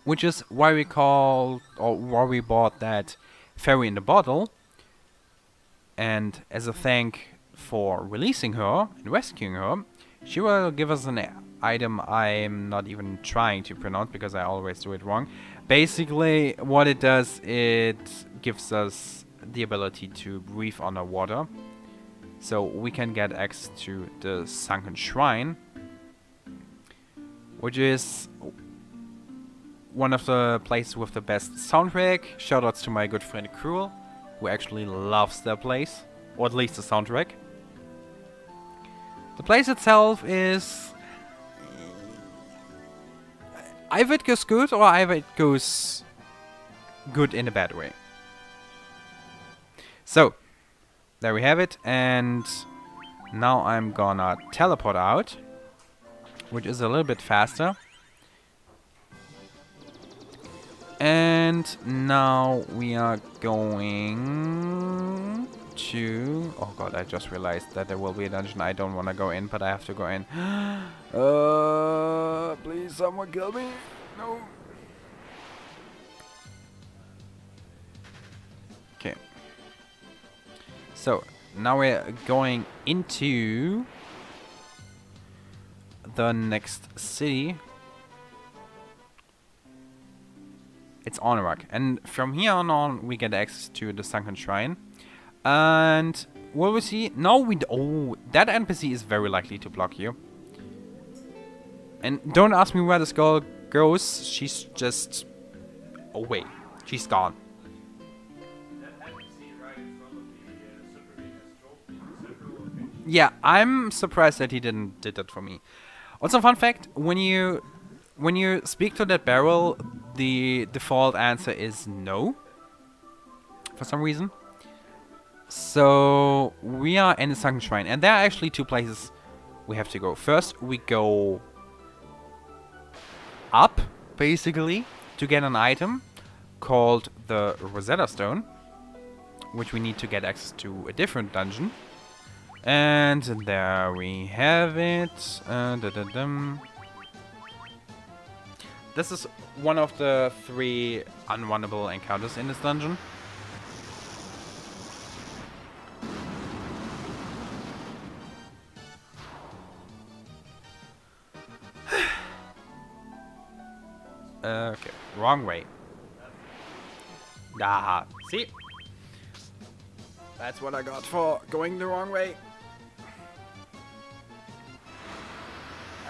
Speaker 1: Which is why we called, or why we bought that fairy in the bottle. And as a thank for releasing her and rescuing her, she will give us an item I'm not even trying to pronounce because I always do it wrong. Basically, what it does, it gives us the ability to breathe underwater. So we can get access to the Sunken Shrine, which is one of the places with the best soundtrack. Shoutouts to my good friend Cruel, who actually loves their place, or at least the soundtrack. The place itself is... either it goes good, or either it goes good in a bad way. So, there we have it, and now I'm gonna teleport out, which is a little bit faster. And now we are going to... oh god, I just realized that there will be a dungeon I don't want to go in, but I have to go in. Please someone kill me. No. Okay. So, now we're going into the next city. It's Onarak, and from here on we get access to the Sunken Shrine. And will we see? No, we oh, that NPC is very likely to block you. And don't ask me where this girl goes. She's just away. She's gone.
Speaker 2: That NPC right in front of the Super League has dropped in several occasions.
Speaker 1: Yeah, I'm surprised that he did that for me. Also, fun fact: when you speak to that barrel, the default answer is no. For some reason. So, we are in the Sunken Shrine. And there are actually two places we have to go. First, we go up, basically, to get an item called the Rosetta Stone. Which we need to get access to a different dungeon. And there we have it. This is one of the 3 unrunnable encounters in this dungeon. Okay, wrong way. Ah, see? That's what I got for going the wrong way.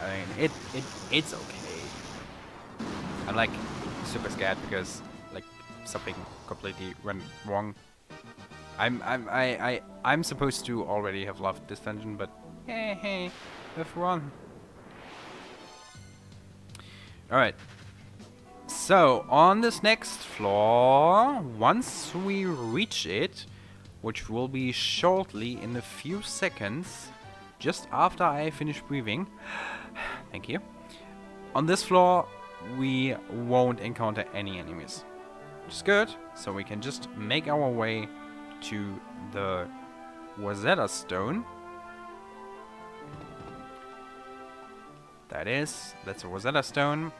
Speaker 1: I mean, it's okay. I'm like super scared because like something completely went wrong. I'm supposed to already have loved this dungeon, but hey, we've run. All right. So on this next floor, once we reach it, which will be shortly in a few seconds, just after I finish breathing. Thank you. On this floor, we won't encounter any enemies, which is good. So we can just make our way to the Rosetta Stone. That's a Rosetta Stone.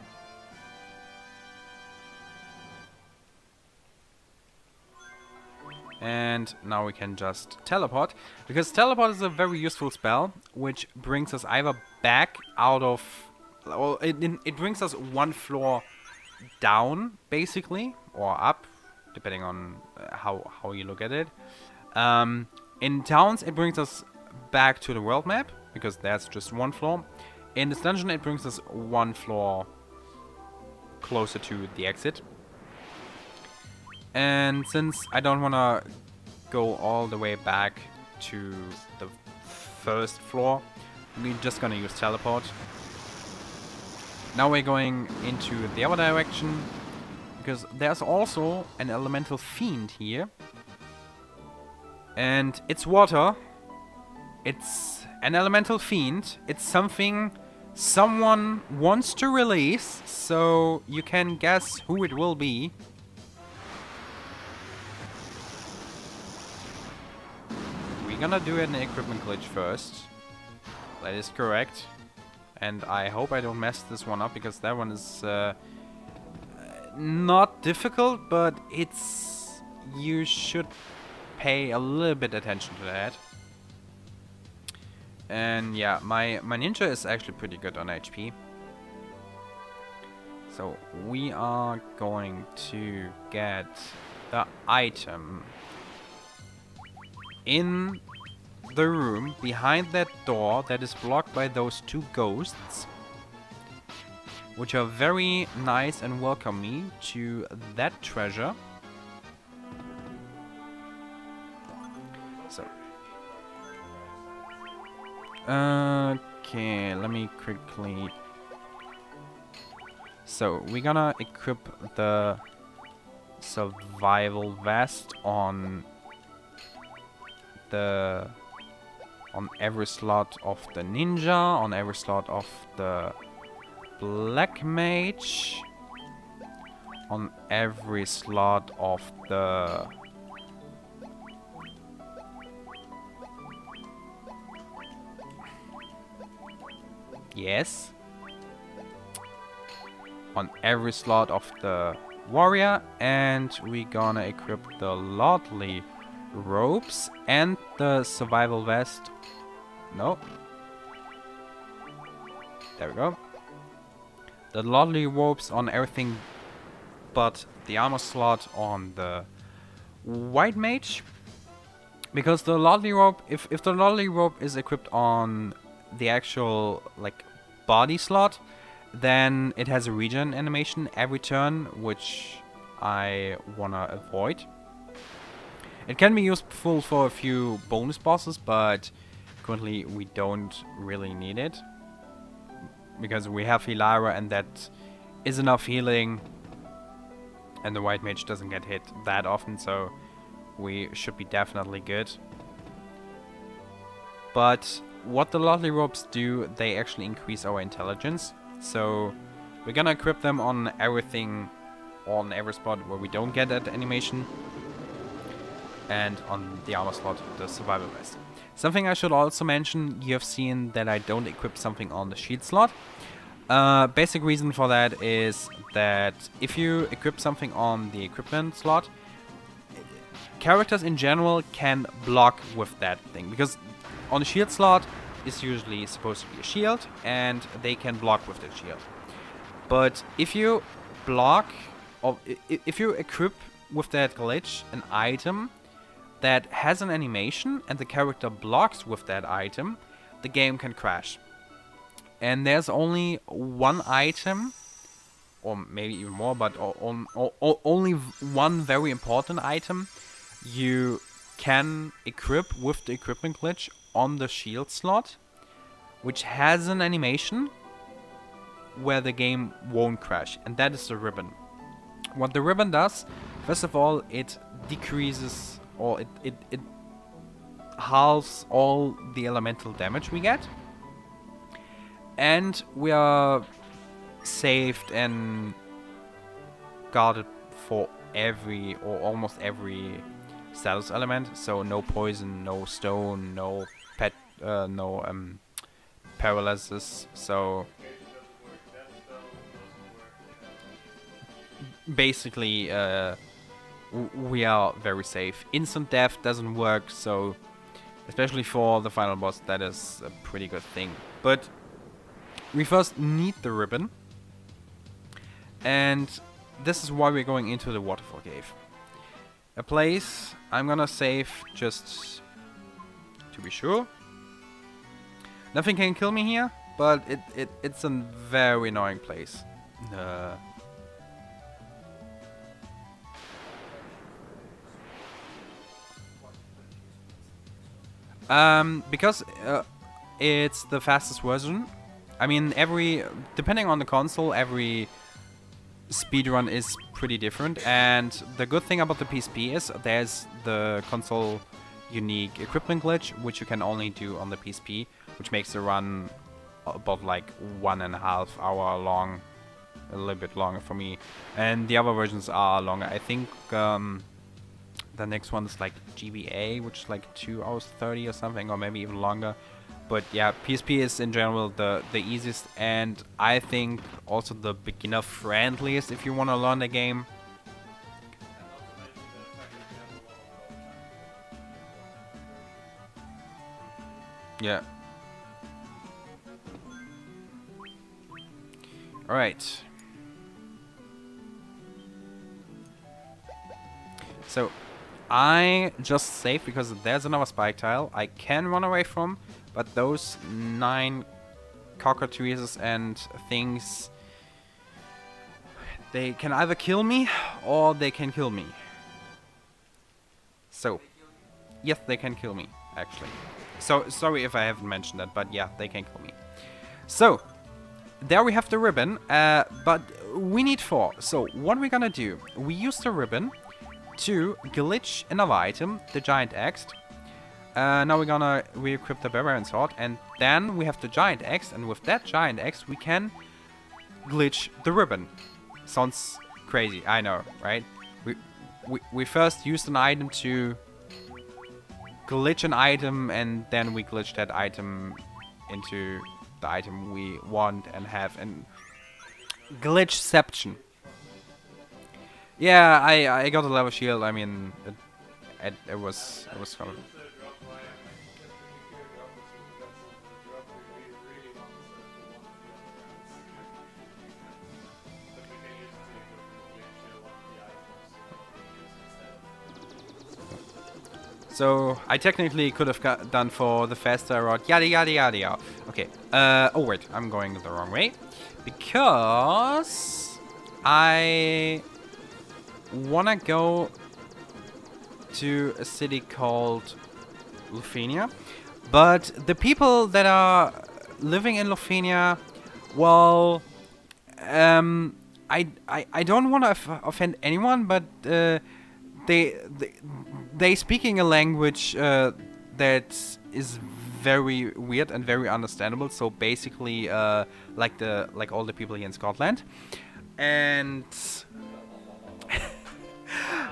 Speaker 1: And now we can just teleport, because teleport is a very useful spell, which brings us either back out of... Well, it brings us one floor down, basically, or up, depending on how you look at it. In towns, it brings us back to the world map, because that's just one floor. In this dungeon, it brings us one floor closer to the exit. And since I don't want to go all the way back to the first floor, we're just going to use teleport. Now we're going into the other direction, because there's also an elemental fiend here. And it's water. It's an elemental fiend. It's something someone wants to release, so you can guess who it will be. We're gonna do an equipment glitch first. That is correct. And I hope I don't mess this one up, because that one is not difficult, but it's... You should pay a little bit attention to that. And yeah, my ninja is actually pretty good on HP. So we are going to get the item in the room behind that door that is blocked by those two ghosts, which are very nice and welcome me to that treasure. So okay, let me quickly... So we're gonna equip the survival vest on every slot of the ninja, on every slot of the black mage, on every slot of the on every slot of the warrior, and we're gonna equip the lordly robes and the survival vest. No. There we go. The lordly robes on everything but the armor slot on the white mage. Because the lordly robe, if the lordly robe is equipped on the actual like body slot, then it has a regen animation every turn, which I wanna avoid. It can be useful for a few bonus bosses, but currently we don't really need it, because we have Hilara and that is enough healing, and the white mage doesn't get hit that often, so we should be definitely good. But what the lordly robes do, they actually increase our intelligence, so we're gonna equip them on everything, on every spot where we don't get that animation. And on the armor slot, the survival vest. Something I should also mention, you have seen that I don't equip something on the shield slot. Basic reason for that is that if you equip something on the equipment slot, characters in general can block with that thing. Because on the shield slot, it's usually supposed to be a shield, and they can block with the shield. But if you block, or if you equip with that glitch an item that has an animation and the character blocks with that item, the game can crash. And there's only one item, or maybe even more, but only one very important item you can equip with the equipment glitch on the shield slot, which has an animation where the game won't crash, and that is the ribbon. What the ribbon does, first of all, it decreases, or it halves all the elemental damage we get, and we are saved and guarded for every, or almost every status element. So no poison, no stone, no pet, no paralysis. So basically, we are very safe. Instant death doesn't work, so especially for the final boss, that is a pretty good thing. But we first need the ribbon, and this is why we're going into the waterfall cave. A place I'm gonna save just to be sure. Nothing can kill me here, but it's a very annoying place. Because it's the fastest version. I mean, depending on the console, every speedrun is pretty different. And the good thing about the PSP is there's the console unique equipment glitch, which you can only do on the PSP, which makes the run about like 1.5 hour long, a little bit longer for me. And the other versions are longer. I think the next one is like GBA, which is like 2 hours 30 or something, or maybe even longer. But yeah, PSP is in general the easiest, and I think also the beginner friendliest if you want to learn the game. Yeah. Alright. So I just saved because there's another spike tile I can run away from, but those 9 cockatrices and things, they can either kill me or they can kill me. So, yes, they can kill me, actually. So, sorry if I haven't mentioned that, but yeah, they can kill me. So, there we have the ribbon, but we need 4. So, what we're gonna do, we use the ribbon to glitch another item, the giant axe. Now we're gonna re-equip the barbarian sword, and then we have the giant axe, and with that giant axe we can glitch the ribbon. Sounds crazy, I know, right? We first used an item to glitch an item, and then we glitch that item into the item we want and have, and glitchception. Yeah, I got a level shield. I mean, it was fun. So I technically could have done for the faster route, yada yada yada yada. Okay. Oh wait, I'm going the wrong way because I wanna go to a city called Lufenia, but the people that are living in Lufenia, well, I don't want to offend anyone, but they speaking a language that is very weird and very understandable. So basically, like all the people here in Scotland, and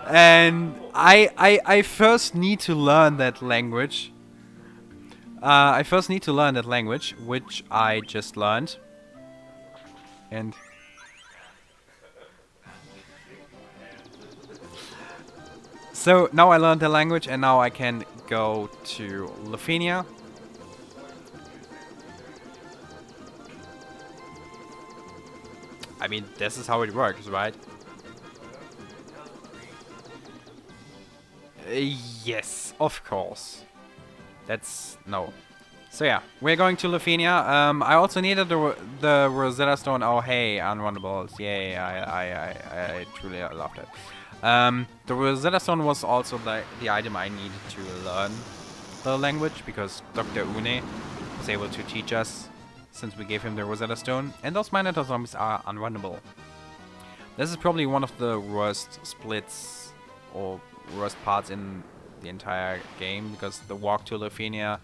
Speaker 1: and I first need to learn that language. Which I just learned, and so now I learned the language, and now I can go to Lufenia. I mean, this is how it works, right? Yes, of course. That's no. So yeah, we're going to Lufenia. I also needed the Rosetta Stone. Oh hey, unrunnables! Yay! I truly loved it. The Rosetta Stone was also the item I needed to learn the language because Dr. Une was able to teach us since we gave him the Rosetta Stone. And those Minotaur zombies are unrunnable. This is probably one of the worst splits or worst parts in the entire game because the walk to Lufenia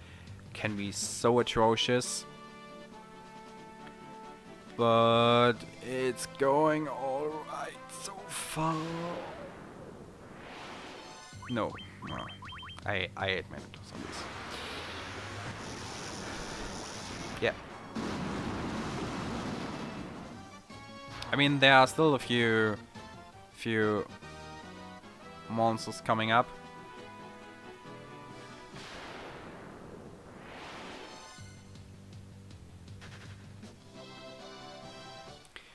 Speaker 1: can be so atrocious. But it's going alright so far. No. I hate Minotaur zombies. Yeah. I mean, there are still a few monsters coming up.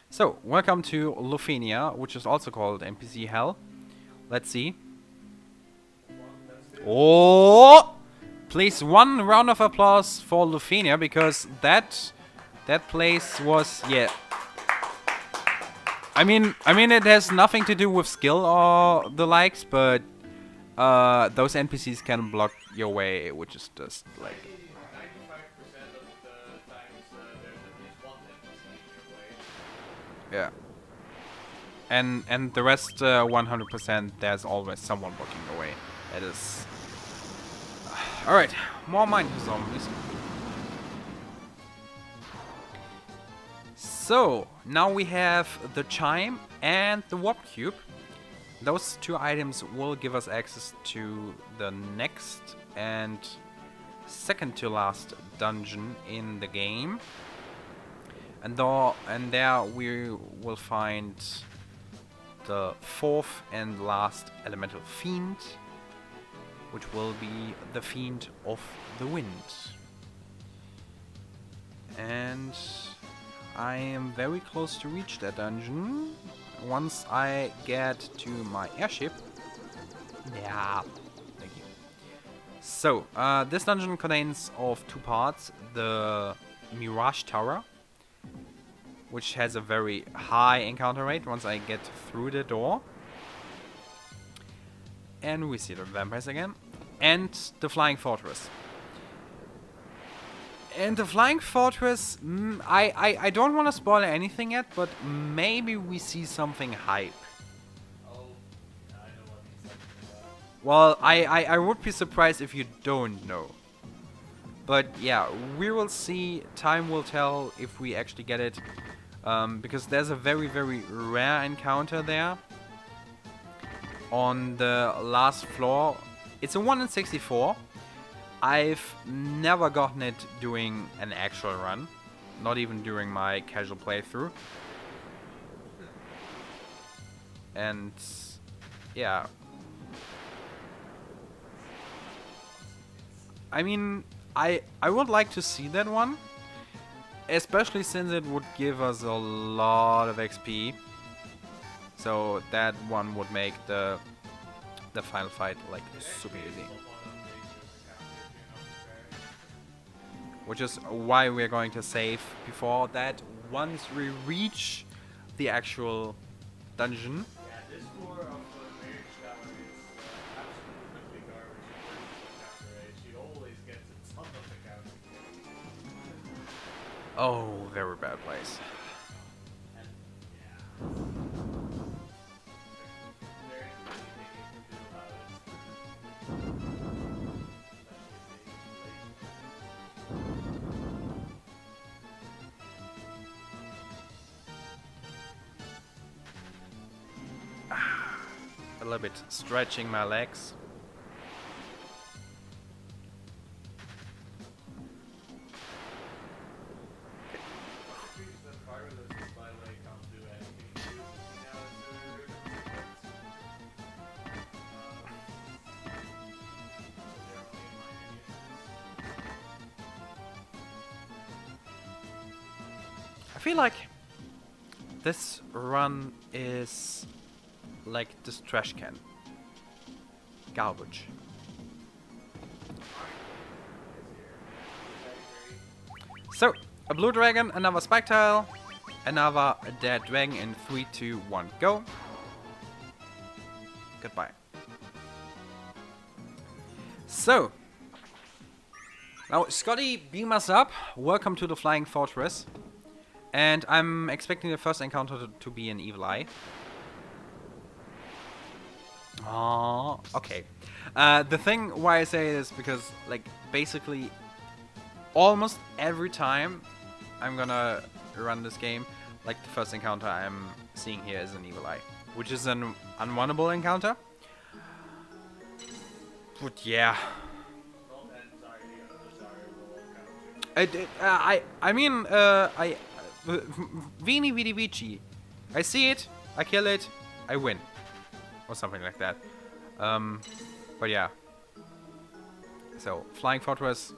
Speaker 1: So, welcome to Lufenia, which is also called NPC Hell. Let's see. Oh! Please, one round of applause for Lufenia, because that place was, yeah. I mean, it has nothing to do with skill or the likes, but those NPCs can block your way, which is just like
Speaker 2: 95% of the times there's at least one NPC in your way.
Speaker 1: yeah, and the rest 100% there's always someone blocking your way. That is all right. More Minotaur zombies. So, now we have the Chime and the Warp Cube. Those two items will give us access to the next and second to last dungeon in the game. And there we will find the fourth and last elemental fiend, which will be the Fiend of the Wind. And I am very close to reach that dungeon. Once I get to my airship. Yeah, thank you. So, this dungeon contains of two parts. The Mirage Tower, which has a very high encounter rate once I get through the door. And we see the vampires again. And the Flying Fortress. And the Flying Fortress, I don't want to spoil anything yet, but maybe we see something hype.
Speaker 2: Oh, yeah, I know what he's talking about.
Speaker 1: Well, I would be surprised if you don't know. But yeah, we will see. Time will tell if we actually get it. Because there's a very, very rare encounter there. On the last floor. It's a 1 in 64. I've never gotten it doing an actual run. Not even during my casual playthrough. And yeah. I mean, I would like to see that one. Especially since it would give us a lot of XP. So that one would make the final fight like super easy. Which is why we're going to save before that once we reach the actual dungeon.
Speaker 2: Yeah, this floor of the Mirage Tower is absolutely garbage in terms of encounter rate. She always gets a ton of encounters.
Speaker 1: Oh, very bad place.
Speaker 2: And yeah. There isn't anything you can do about it. Especially if
Speaker 1: A little bit stretching my legs.
Speaker 2: the fireless, by the way, can't do anything. Now
Speaker 1: I feel like this run is like this trash can. garbage. So, a blue dragon, another spike tile, another dead dragon in 3, 2, 1, go. Goodbye. So, now Scotty, beam us up. Welcome to the Flying Fortress. And I'm expecting the first encounter to be an evil eye. Oh, okay. The thing why I say it is because, like, basically almost every time I'm gonna run this game, like, the first encounter I'm seeing here is an evil eye, which is an unwinnable encounter. But yeah, I mean, Vini Vidi Vici. I see it, I kill it, I win, or something like that. But yeah. So, Flying Fortress,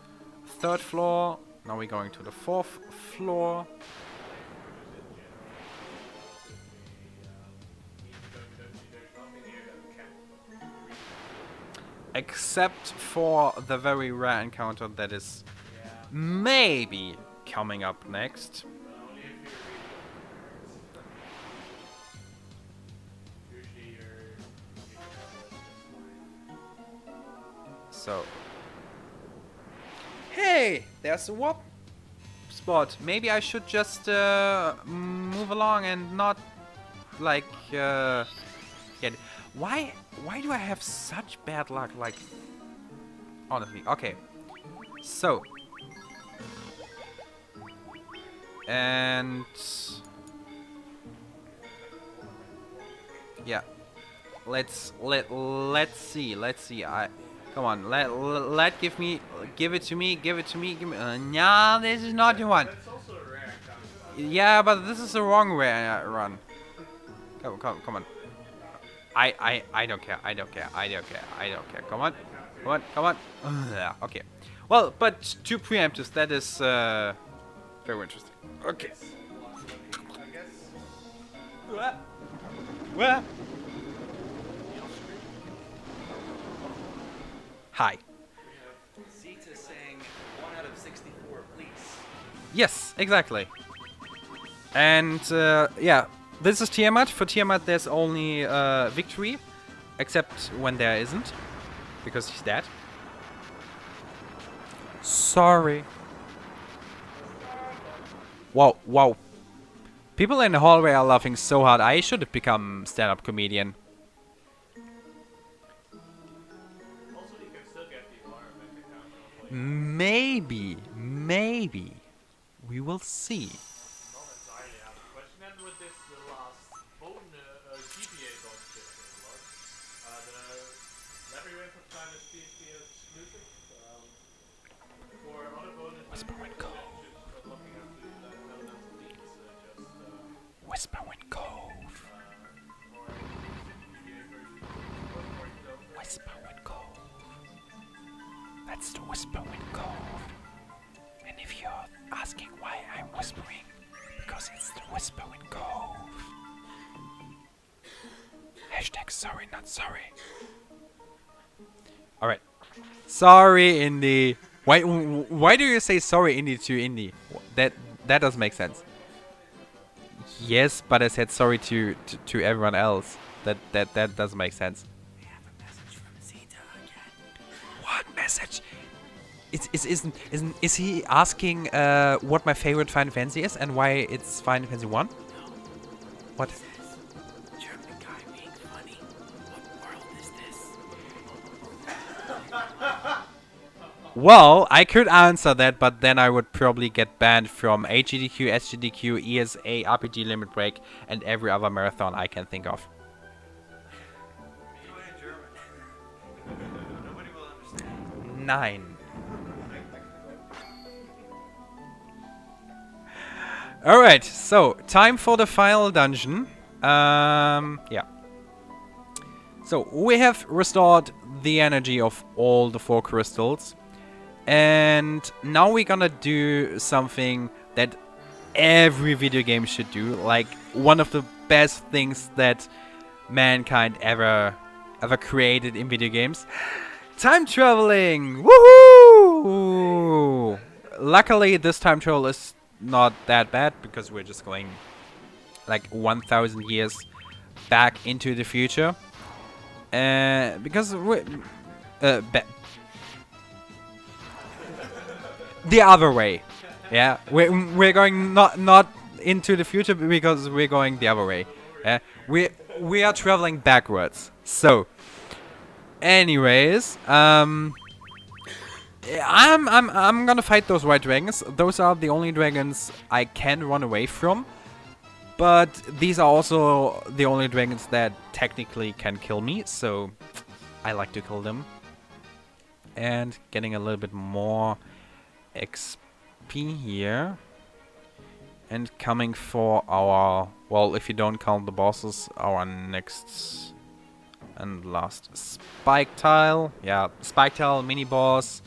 Speaker 1: 3rd floor. Now we're going to the 4th floor. Except for the very rare encounter that is maybe coming up next. So, hey, there's a warp spot. Maybe I should just move along and not like get. Why do I have such bad luck? Like, honestly, okay. So, and yeah, let's see. Come on, give it to me. Nah, this is not the one.
Speaker 2: That's also a rare encounter.
Speaker 1: Yeah, but this is the wrong way run. Come on. I don't care. Come on. Yeah, okay. Well, but two preemptives, that is very interesting. Okay.
Speaker 2: I guess.
Speaker 1: What? Hi.
Speaker 3: Zeta saying 1 out of 64, please.
Speaker 1: Yes, exactly. And yeah, this is Tiamat. For Tiamat, there's only victory, except when there isn't, because he's dead. Sorry. Wow. People in the hallway are laughing so hard. I should have become stand-up comedian.
Speaker 2: Also, you can still get the environment encounter.
Speaker 1: Maybe. We will see.
Speaker 2: Not entirely out of the question. And with this last GPA bonus system, the Labyrinth of Time is PSP exclusive. For other bonuses,
Speaker 1: Whisperwind Cove.
Speaker 2: looking up to the Elemental Leads, just
Speaker 1: Whisperwind Cove.
Speaker 2: or GPA version.
Speaker 1: Whisperwind Cove. That's the Whisperwind Cove. And if you're asking why I'm whispering, because it's the Whisperwind Cove. Hashtag sorry, not sorry. Alright. Sorry, Indy. Why do you say sorry, Indy, to Indy? That doesn't make sense. Yes, but I said sorry to everyone else. That doesn't make sense.
Speaker 3: We have a message from Zeta again.
Speaker 1: What message? Is he asking what my favorite Final Fantasy is and why it's Final Fantasy 1?
Speaker 3: No.
Speaker 1: What?
Speaker 3: It says, German guy being funny. What world is this?
Speaker 1: Well, I could answer that, but then I would probably get banned from HGDQ, SGDQ, ESA, RPG Limit Break, and every other marathon I can think of.
Speaker 3: Do it in German. Nobody will understand.
Speaker 1: 9. Alright, so time for the final dungeon. Yeah. So we have restored the energy of all the 4 crystals. And now we're gonna do something that every video game should do. Like one of the best things that mankind ever ever created in video games. Time traveling! Woohoo! Luckily, this time travel is not that bad because we're just going like 1,000 years back into the future. Because we the other way. Yeah, we're going not into the future because we're going the other way. Yeah, we are traveling backwards. So, anyways, I'm gonna fight those white dragons. Those are the only dragons I can run away from. But these are also the only dragons that technically can kill me, so I like to kill them. And getting a little bit more XP here. And coming for our, well, if you don't count the bosses, our next and last spike tile. Yeah, spike tile, mini boss.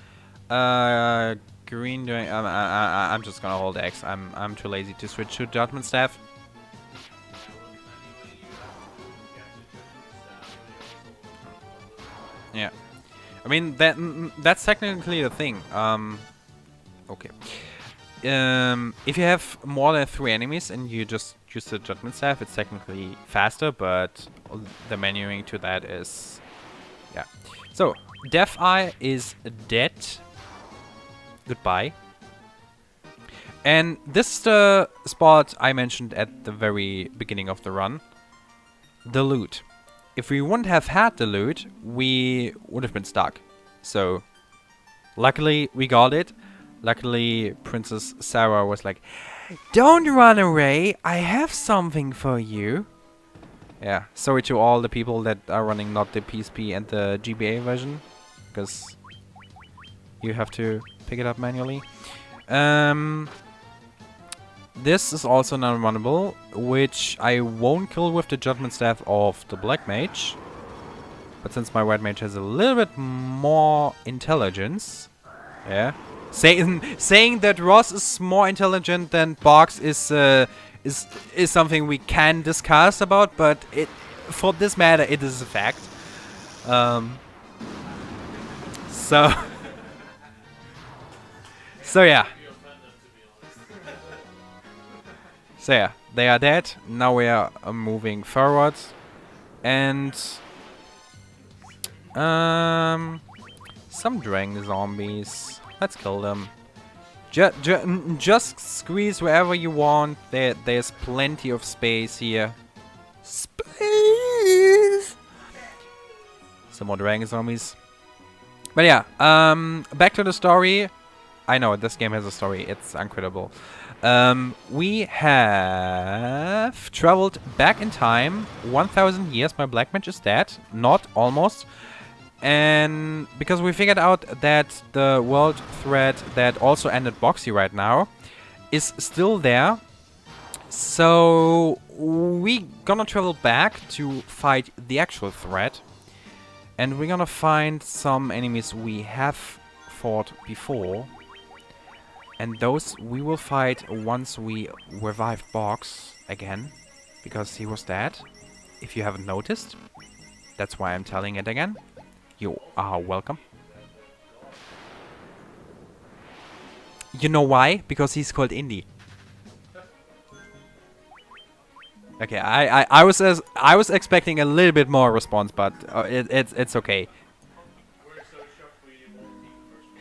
Speaker 1: Green doing. I'm just gonna hold X. I'm too lazy to switch to Judgment Staff. Yeah, I mean that's technically the thing. Okay. If you have more than 3 enemies and you just use the Judgment Staff, it's technically faster, but the menuing to that is, yeah. So Death Eye is dead. Goodbye. And this is the spot I mentioned at the very beginning of the run. The loot. If we wouldn't have had the loot, we would have been stuck. So, luckily we got it. Luckily, Princess Sarah was like, "Don't run away, I have something for you." Yeah, sorry to all the people that are running not the PSP and the GBA version, because you have to pick it up manually. This is also non-runnable, which I won't kill with the Judgment Staff of the Black Mage. But since my White Mage has a little bit more intelligence, yeah. Saying that Ross is more intelligent than Box is something we can discuss about, but for this matter it is a fact. So yeah. So yeah, they are dead. Now we are moving forward, and some dragon zombies. Let's kill them. Just squeeze wherever you want. There's plenty of space here. Space. Some more dragon zombies. But yeah, back to the story. I know this game has a story. It's incredible. We have traveled back in time 1,000 years. My Black Mage is dead. Not almost. And because we figured out that the world threat that also ended Boxy right now is still there. So we gonna travel back to fight the actual threat. And we're gonna find some enemies we have fought before. And those we will fight once we revive Box again. Because he was dead. If you haven't noticed. That's why I'm telling it again. You are welcome. You know why? Because he's called Indy. Okay, I was expecting a little bit more response, but it's okay.
Speaker 2: We're so shocked we won't even respond.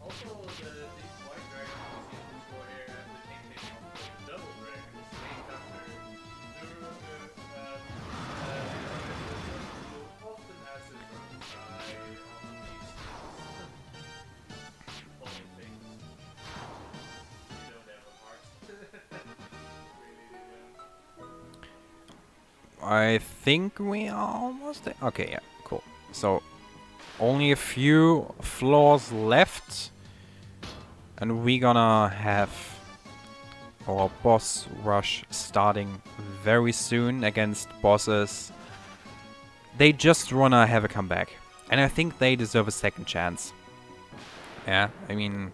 Speaker 2: Also, these white dragons we see in the store here have the nickname of the double dragons, named after who often has his own side on these funny things. You know they have a heart.
Speaker 1: I think we are almost there. Okay, yeah, cool. So, only a few floors left. And we're gonna have our boss rush starting very soon against bosses. They just wanna have a comeback. And I think they deserve a second chance. Yeah, I mean...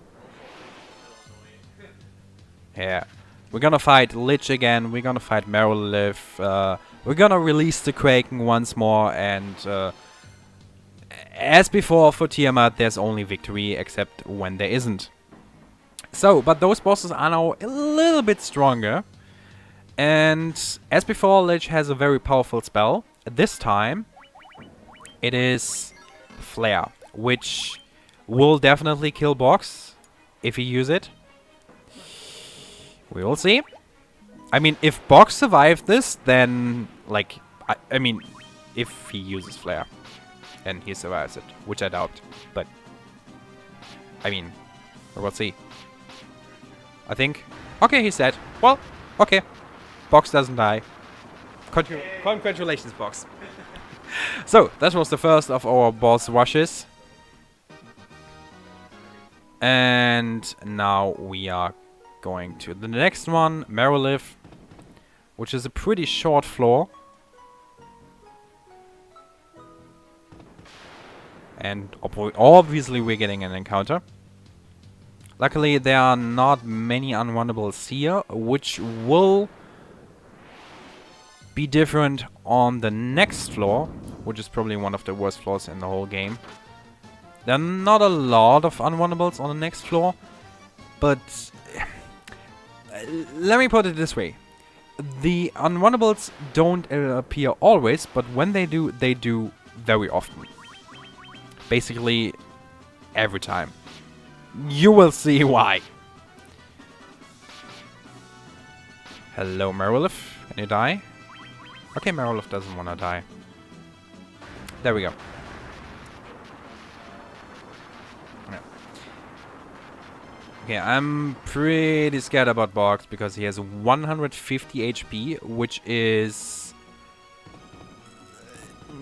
Speaker 1: Yeah. We're gonna fight Lich again. We're gonna fight Merilith. We're gonna release the Kraken once more. And as before for Tiamat, there's only victory, except when there isn't. So, but those bosses are now a little bit stronger. And as before, Lich has a very powerful spell. This time, it is Flare, which will definitely kill Box if you use it. We will see. I mean, if Box survived this, then, like, I mean, if he uses Flare and he survives it, which I doubt, but, I mean, we'll see. I think. Okay, he's dead. Well, okay. Box doesn't die. Congratulations, Box. So, that was the first of our boss rushes. And now we are going to the next one, Merilith, which is a pretty short floor. And obviously we're getting an encounter. Luckily there are not many unrunnables here, which will be different on the next floor, which is probably one of the worst floors in the whole game. There are not a lot of unrunnables on the next floor, but let me put it this way. The unrunnables don't appear always, but when they do very often. Basically, every time. You will see why. Hello, Merilith. Can you die? Okay, Merilith doesn't want to die. There we go. Yeah. Okay, I'm pretty scared about Box because he has 150 HP, which is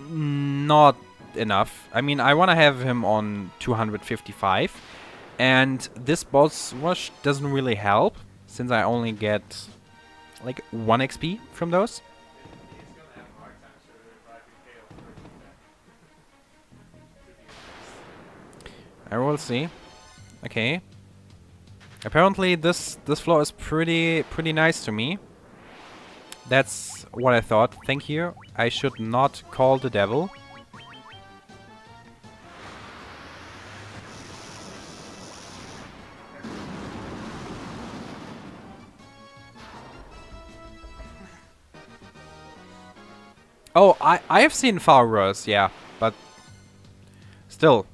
Speaker 1: not enough. I mean, I want to have him on 255, and this boss rush doesn't really help since I only get like 1 XP from those. I will see. Okay. Apparently this floor is pretty nice to me. That's what I thought. Thank you. I should not call the devil. Oh, I have seen far worse, yeah, but still.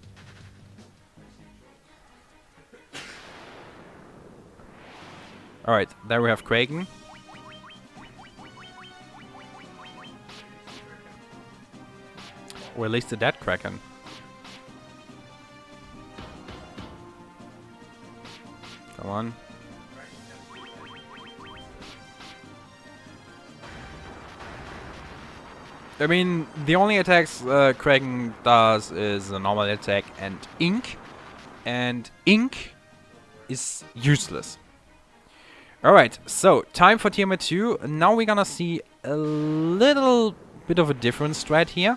Speaker 1: Alright, there we have Kraken. Or at least the dead Kraken. Come on. I mean, the only attacks Kraken does is a normal attack and ink. And ink is useless. Alright, so time for Tiamat 2. Now we're gonna see a little bit of a different strat here.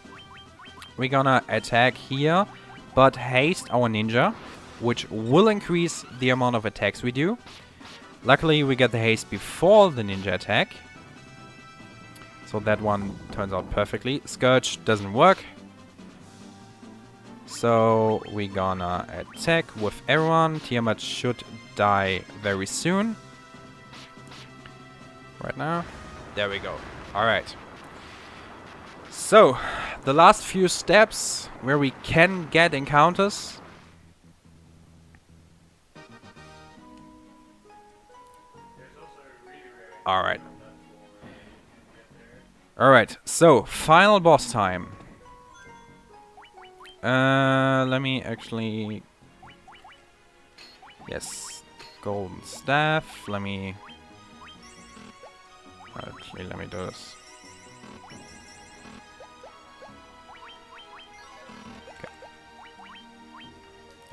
Speaker 1: We're gonna attack here, but haste our ninja, which will increase the amount of attacks we do. Luckily, we get the haste before the ninja attack. So that one turns out perfectly. Scourge doesn't work. So we're gonna attack with everyone. Tiamat should die very soon. Right now. There we go. Alright. So, the last few steps where we can get encounters. Alright. Alright, so, final boss time. Let me actually... Yes, golden staff. Let me do this. Okay.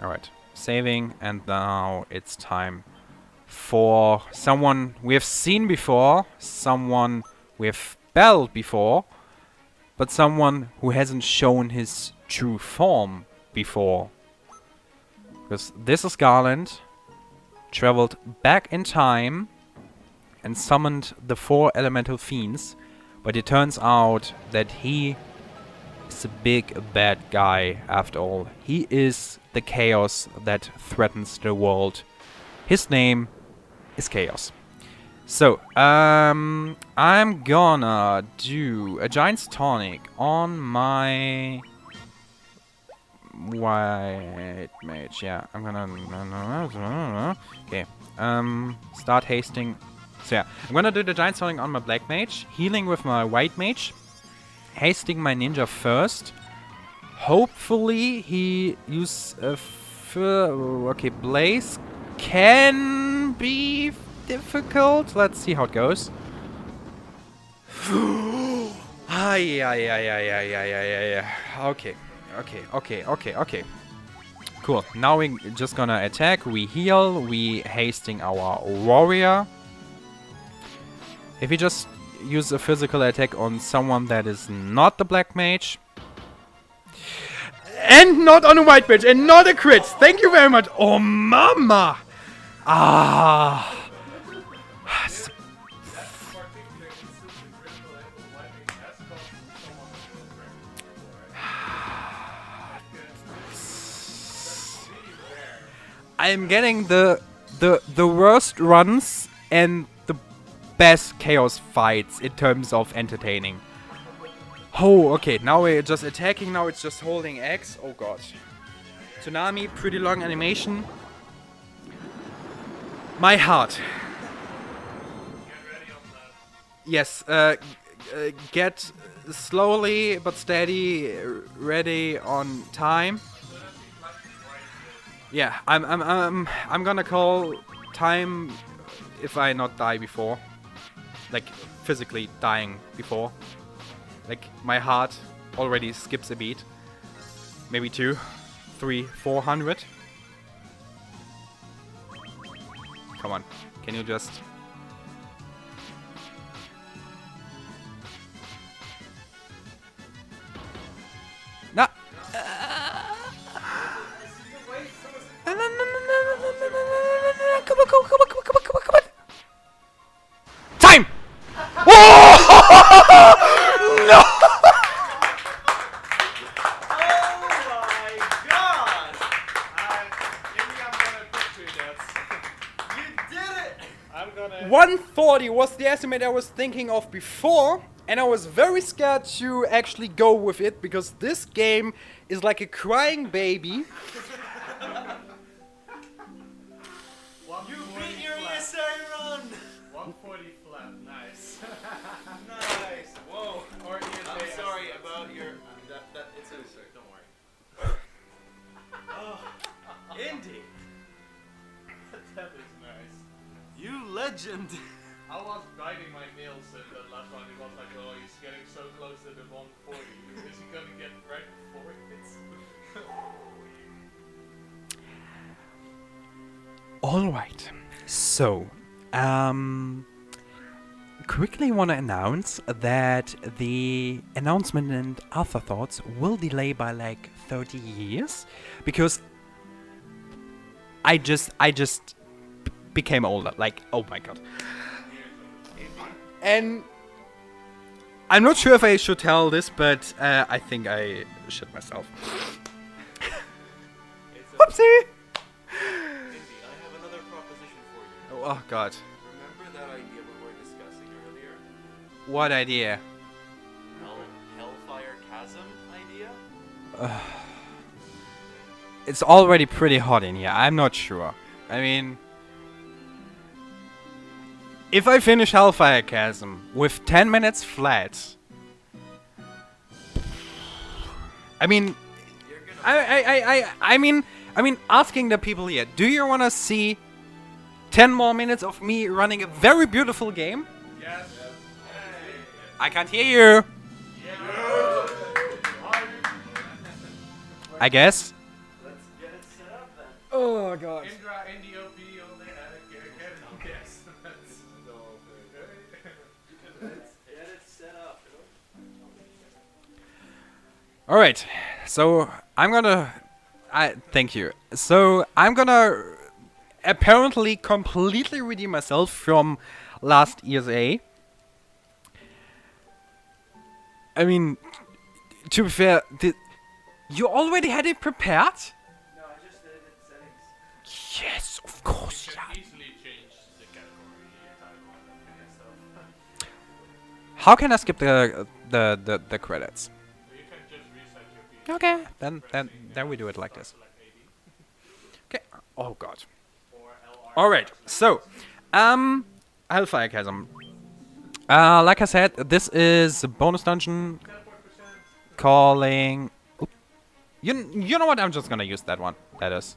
Speaker 1: Alright, saving, and now it's time for someone we have seen before, someone we have battled before, but someone who hasn't shown his true form before. Because this is Garland, traveled back in time and summoned the 4 elemental fiends, but it turns out that he is a big bad guy after all. He is the chaos that threatens the world. His name is Chaos. So, I'm gonna do a Giant's Tonic on my White Mage. Yeah, I'm gonna... Okay, start hasting. So yeah, I'm gonna do the Giant's Tonic on my Black Mage, healing with my White Mage, hasting my Ninja first. Hopefully he use a... Okay, Blaze can be difficult. Let's see how it goes. Okay. Cool. Now we're just gonna attack. We heal. We hasting our warrior. If we just use a physical attack on someone that is not the Black Mage. And not on a White Mage. And not a crit. Thank you very much. Oh, mama. Ah. I'm getting the worst runs and the best chaos fights in terms of entertaining. Oh, okay, now we're just attacking, now it's just holding X. Oh god. Tsunami, pretty long animation. My heart. Yes, get slowly but steady ready on time. Yeah, I'm gonna call time if I not die before. Like, physically dying before. Like, my heart already skips a beat. Maybe 2, 3, 400. Come on, can you just... No! Come on. Time! Oh! No!
Speaker 2: Oh my god! Maybe I'm gonna picture that. You did it! I'm gonna...
Speaker 1: 140 was the estimate I was thinking of before, and I was very scared to actually go with it, because this game is like a crying baby.
Speaker 3: You beat your ESA run!
Speaker 2: 140 flat, nice. Nice, whoa. Or
Speaker 3: I'm sorry about your... it's absurd, don't worry. Oh, Indy!
Speaker 2: That is nice.
Speaker 3: You legend!
Speaker 2: I was biting my nails in the last one. It was like, oh, he's getting so close to the 140. Is he gonna get right before it hits?
Speaker 1: Alright, so, quickly want to announce that the announcement and afterthoughts will delay by like 30 years, because I just became older, like, oh my god. And I'm not sure if I should tell this, but I think I shit myself. Whoopsie!
Speaker 3: Indy, I have another proposition for you.
Speaker 1: Oh god.
Speaker 3: Remember that idea we were discussing earlier?
Speaker 1: What idea?
Speaker 3: Hellfire Chasm idea?
Speaker 1: It's already pretty hot in here. I'm not sure. I mean, if I finish Hellfire Chasm with 10 minutes flat, I mean, I mean, asking the people here, do you want to see 10 more minutes of me running a very beautiful game?
Speaker 2: Yes.
Speaker 1: I can't hear you. I guess.
Speaker 3: Let's get it set up then.
Speaker 1: Oh god.
Speaker 2: Indra, NDOP, only get it. Yes.
Speaker 3: Let's get it set up.
Speaker 1: Alright, so I'm gonna... thank you. So I'm gonna apparently completely redeem myself from last ESA. I mean, to be fair, you already had it prepared?
Speaker 3: No, I just did it in settings.
Speaker 1: Yes, of course,
Speaker 2: You
Speaker 1: yeah.
Speaker 2: can easily change the category title and that kind of stuff.
Speaker 1: How can I skip the credits?
Speaker 2: You can just reset your PC.
Speaker 1: Okay, then we do it like this.
Speaker 2: Select AD.
Speaker 1: Okay. Oh god.
Speaker 2: Or LR.
Speaker 1: All right. So, Hellfire Chasm. Like I said, this is a bonus dungeon
Speaker 2: 10%.
Speaker 1: calling. Oop. You know what? I'm just gonna use that one. That is.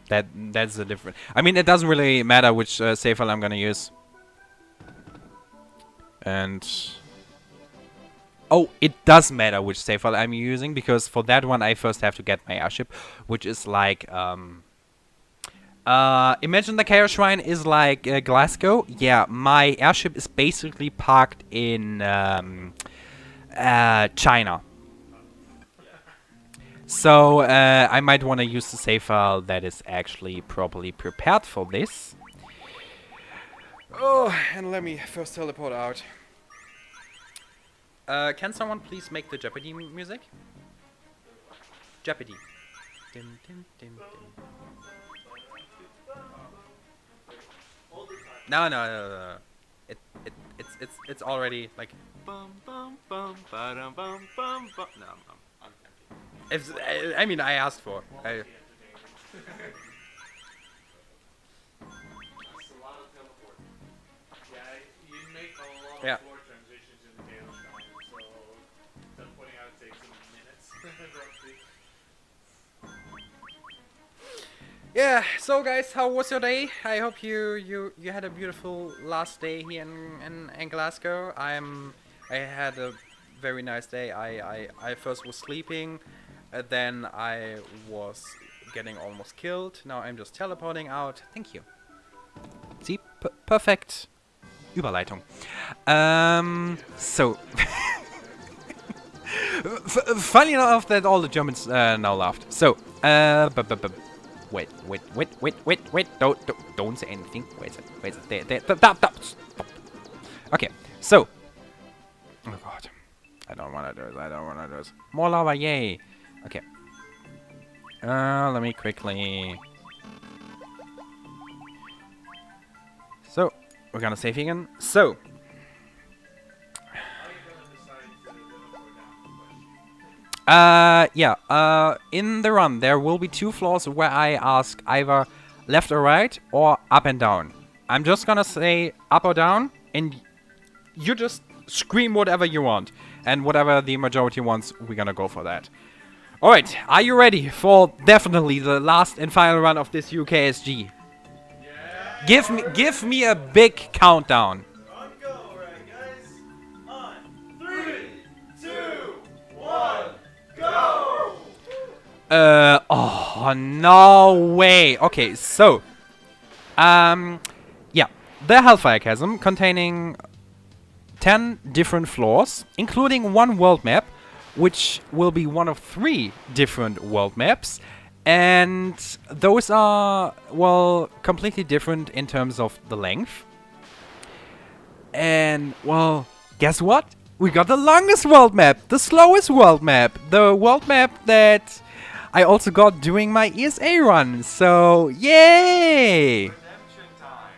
Speaker 1: That's the different. I mean, it doesn't really matter which save file I'm gonna use. And oh, it does matter which save file I'm using, because for that one I first have to get my airship, which is like imagine the Chaos Shrine is like Glasgow. Yeah, my airship is basically parked in China. So I might want to use the save file that is actually properly prepared for this. Oh, and let me first teleport out. Can someone please make the Jeopardy music? Jeopardy. Dim, dim, dim, dim. No. It's already like. Bum bum bum ba-dum bum bum bum. No, I'm empty. I mean, I asked for.
Speaker 3: That's a lot of teleport.
Speaker 2: Yeah, you make a lot
Speaker 1: Yeah.
Speaker 2: of floor transitions in the Chaos Shrine, so teleporting out takes some minutes. Roughly.
Speaker 1: Yeah. So guys, how was your day? I hope you had a beautiful last day here in Glasgow. I had a very nice day. I first was sleeping, then I was getting almost killed. Now I'm just teleporting out. Thank you. See, perfect Überleitung. So funny enough that all the Germans now laughed. So wait. Don't say anything. Wait. Stop. Okay, so. Oh god. I don't wanna do this. More lava, yay! Okay. Let me quickly. So, we're gonna save again. So. Yeah. In the run, there will be 2 floors where I ask either left or right or up and down. I'm just gonna say up or down, and you just scream whatever you want. And whatever the majority wants, we're gonna go for that. Alright, are you ready for definitely the last and final run of this UKSG? Yeah. Give me a big countdown.
Speaker 3: On go, alright, guys. On 3, 2, 1, go!
Speaker 1: Oh, no way. Okay, so. Yeah. The Hellfire Chasm containing 10 different floors, including 1 world map, which will be one of 3 different world maps. And those are, well, completely different in terms of the length. And, well, guess what? We got the longest world map, the slowest world map, the world map that I also got during my ESA run. So, yay!
Speaker 3: Redemption time.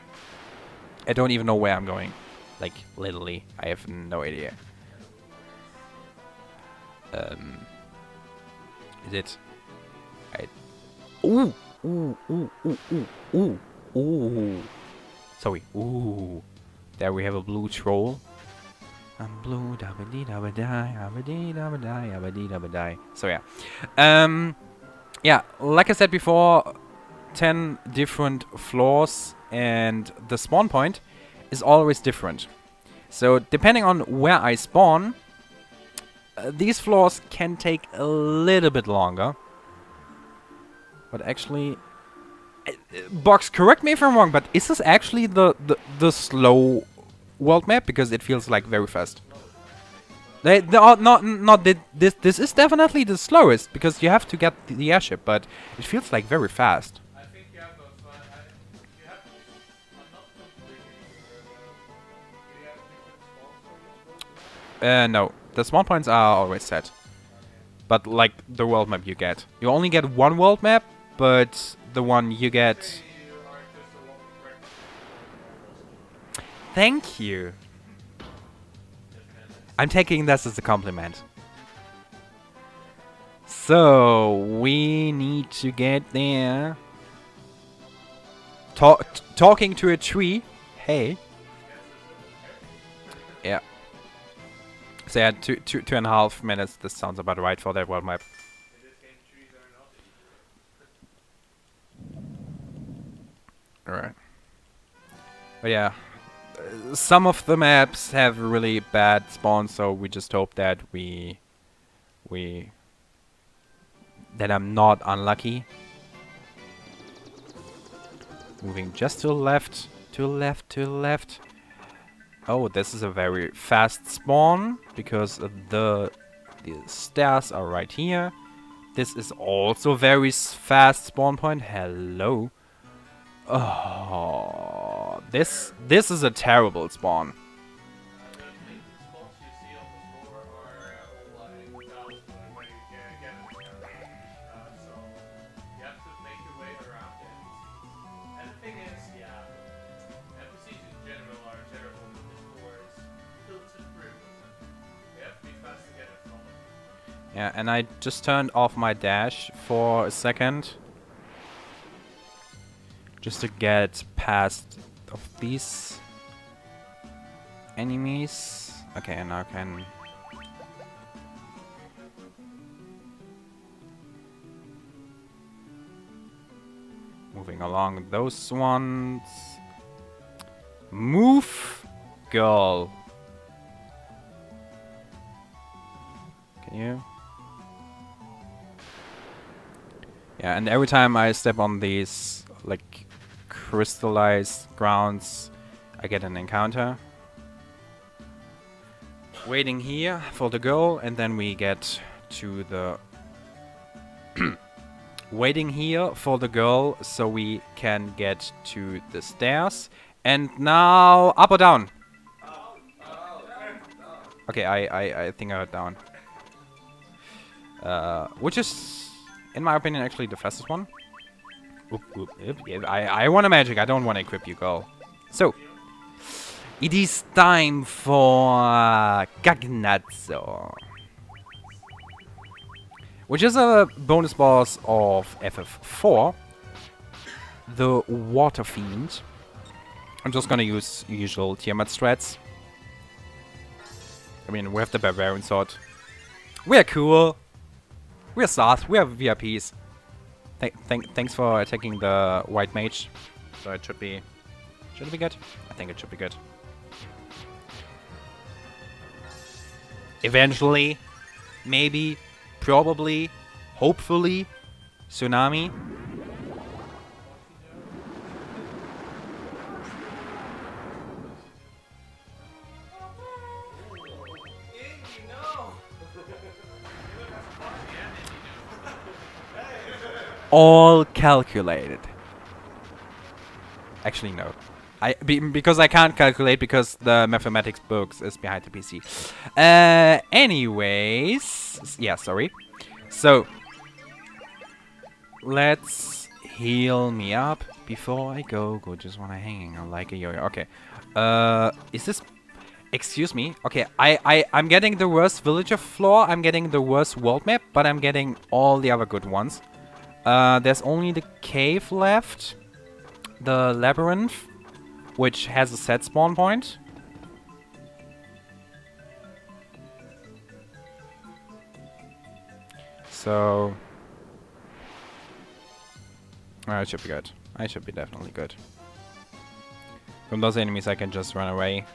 Speaker 1: I don't even know where I'm going. Like, literally, I have no idea. Is it? Ooh. Sorry. Ooh. There we have a blue troll. I'm blue, dabba-dee, dabba-die, dabba-dee, dabba-die, dabba-dee, dabba-die. So yeah. Yeah, like I said before, 10 different floors, and the spawn point is always different. So depending on where I spawn, these floors can take a little bit longer. But actually, Box, correct me if I'm wrong, but is this actually the slow world map? Because it feels like very fast. This is definitely the slowest, because you have to get the airship, but it feels like very fast.
Speaker 2: I think you have
Speaker 1: No. The spawn points are always set. But like the world map you get. You only get one world map, but the one you get...
Speaker 2: You are just a walking record.
Speaker 1: Thank you. I'm taking this as a compliment. So, we need to get there. Talking to a tree. Hey. Yeah. So yeah, two and a half minutes. This sounds about right for that world map.
Speaker 2: In this game, trees are not.
Speaker 1: Alright. But yeah. Some of the maps have really bad spawns, so we just hope that that I'm not unlucky. Moving just to the left, to the left, to the left. Oh, this is a very fast spawn because the stairs are right here. This is also very fast spawn point. Hello. Oh, this is a terrible spawn.
Speaker 2: The spots you see on the floor are all like thousands of ways you can get an encounter. So you have to make your way around the NPCs. And the thing is, NPCs in general are terrible, but this floor is tilted through. You have to be fast to get in front of them.
Speaker 1: Yeah, and I just turned off my dash for a second. Just to get past of these enemies. Okay, and now I can... Moving along those ones. Move, girl. Can you? Yeah, and every time I step on these, like, crystallized grounds, I get an encounter. Waiting here for the girl, and then we get to the... Waiting here for the girl, so we can get to the stairs. And now, up or down? Okay, I think I heard down. Which is, in my opinion, actually the fastest one. Oop, oop, oop. Yeah, I want a magic. I don't want to equip you, girl. So, it is time for Gagnazzo, which is a bonus boss of FF4, the Water Fiend. I'm just gonna use usual Tiamat strats. I mean, we have the Barbarian Sword. We're cool. We're sauce. We are VIPs. Thanks for taking the White Mage. So it should be... Should it be good? I think it should be good. Eventually. Maybe. Probably. Hopefully. Tsunami. All calculated. Actually, no. Because I can't calculate because the mathematics books is behind the PC. Anyways, yeah, sorry. So let's heal me up before I go. Just wanna hang on like a yo-yo. Okay. Is this? Excuse me. Okay, I'm getting the worst villager floor. I'm getting the worst world map, but I'm getting all the other good ones. There's only the cave left, the labyrinth, which has a set spawn point. So, I should be good. I should be definitely good. From those enemies, I can just run away.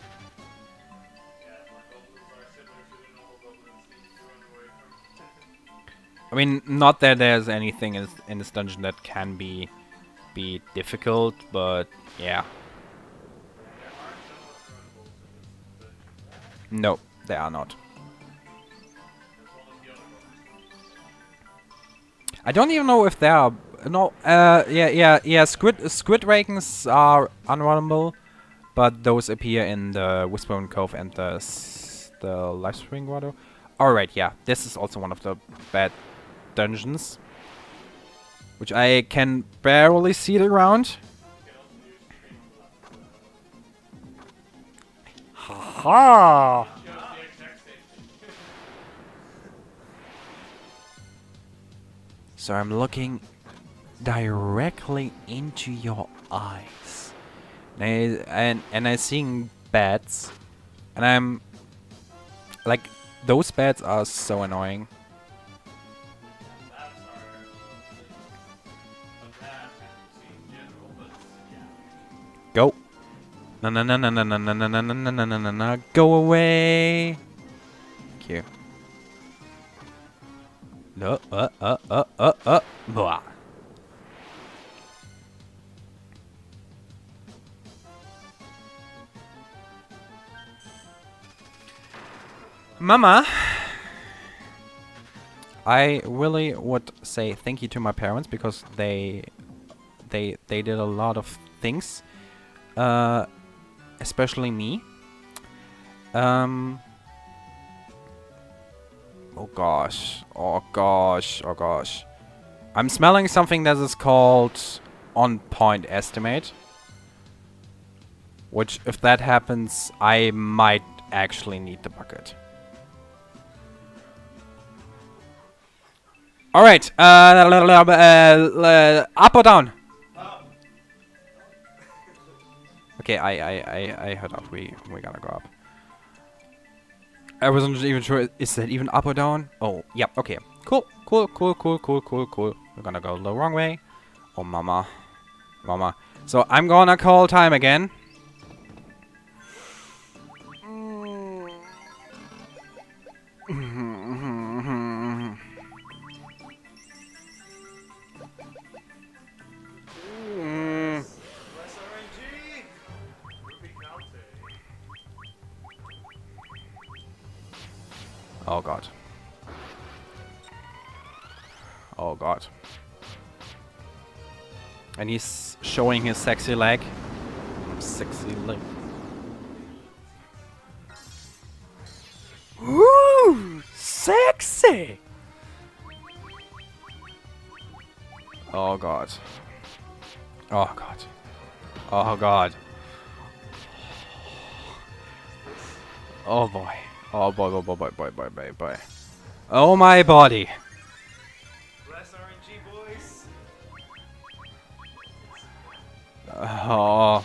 Speaker 1: I mean, not that there's anything in this dungeon that can be difficult, but yeah. No, they are not. I don't even know if there are no. Yeah. Squid dragons are unrunnable, but those appear in the Whispering Cove and the the live streaming water. Alright, yeah, this is also one of the bad dungeons, which I can barely see the ground. Ha! So I'm looking directly into your eyes, and I seeing bats, and I'm like, those bats are so annoying. Go. No, no, no, no, no, no, no, no, no, no, no, no, no, no, go away. Thank you. No, blah. Mama, I really would say thank you to my parents because they did a lot of things, especially me. Oh gosh, oh gosh, oh gosh. I'm smelling something that is called on point estimate, which if that happens, I might actually need the bucket. Alright, up or down?
Speaker 3: Up.
Speaker 1: Okay, I heard up. We gotta go up. I wasn't even sure. Is that even up or down? Oh, yep. Okay. Cool. We're gonna go the wrong way. Oh, mama. So I'm gonna call time again.
Speaker 3: Less RNG.
Speaker 1: Oh god. Oh god. And he's showing his sexy leg. Sexy leg. Woo! Sexy! Oh god. Oh god. Oh god. Oh boy. Oh boy. Oh my body.
Speaker 3: Less RNG, boys.
Speaker 1: Oh.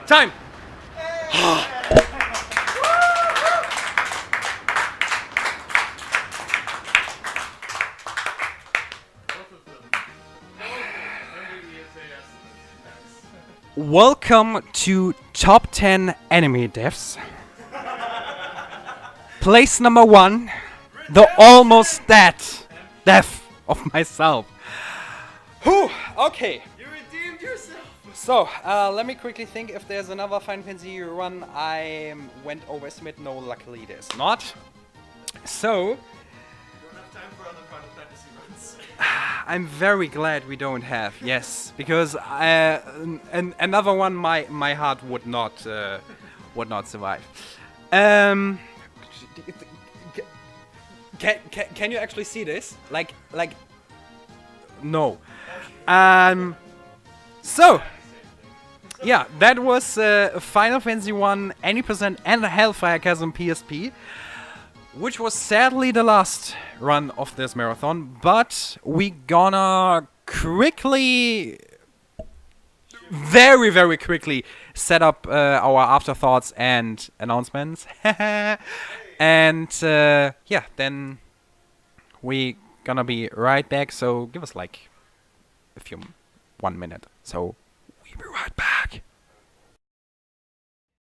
Speaker 1: Time. Welcome to Top 10 Anime Deaths. Place number 1, the almost death of myself. Whew, okay.
Speaker 3: You redeemed yourself.
Speaker 1: So, let me quickly think if there's another Final Fantasy run I went overestimate. No, luckily there's not. So,
Speaker 3: You don't have time for other Final Fantasy runs.
Speaker 1: I'm very glad we don't have, yes, because another one my heart would not survive. Can you actually see this? Like no. So yeah, that was Final Fantasy 1 80% and Hellfire Chasm PSP, which was sadly the last run of this marathon, but we gonna quickly, very quickly set up our afterthoughts and announcements. And yeah, then we gonna be right back, so give us like 1 minute. So we'll be right back.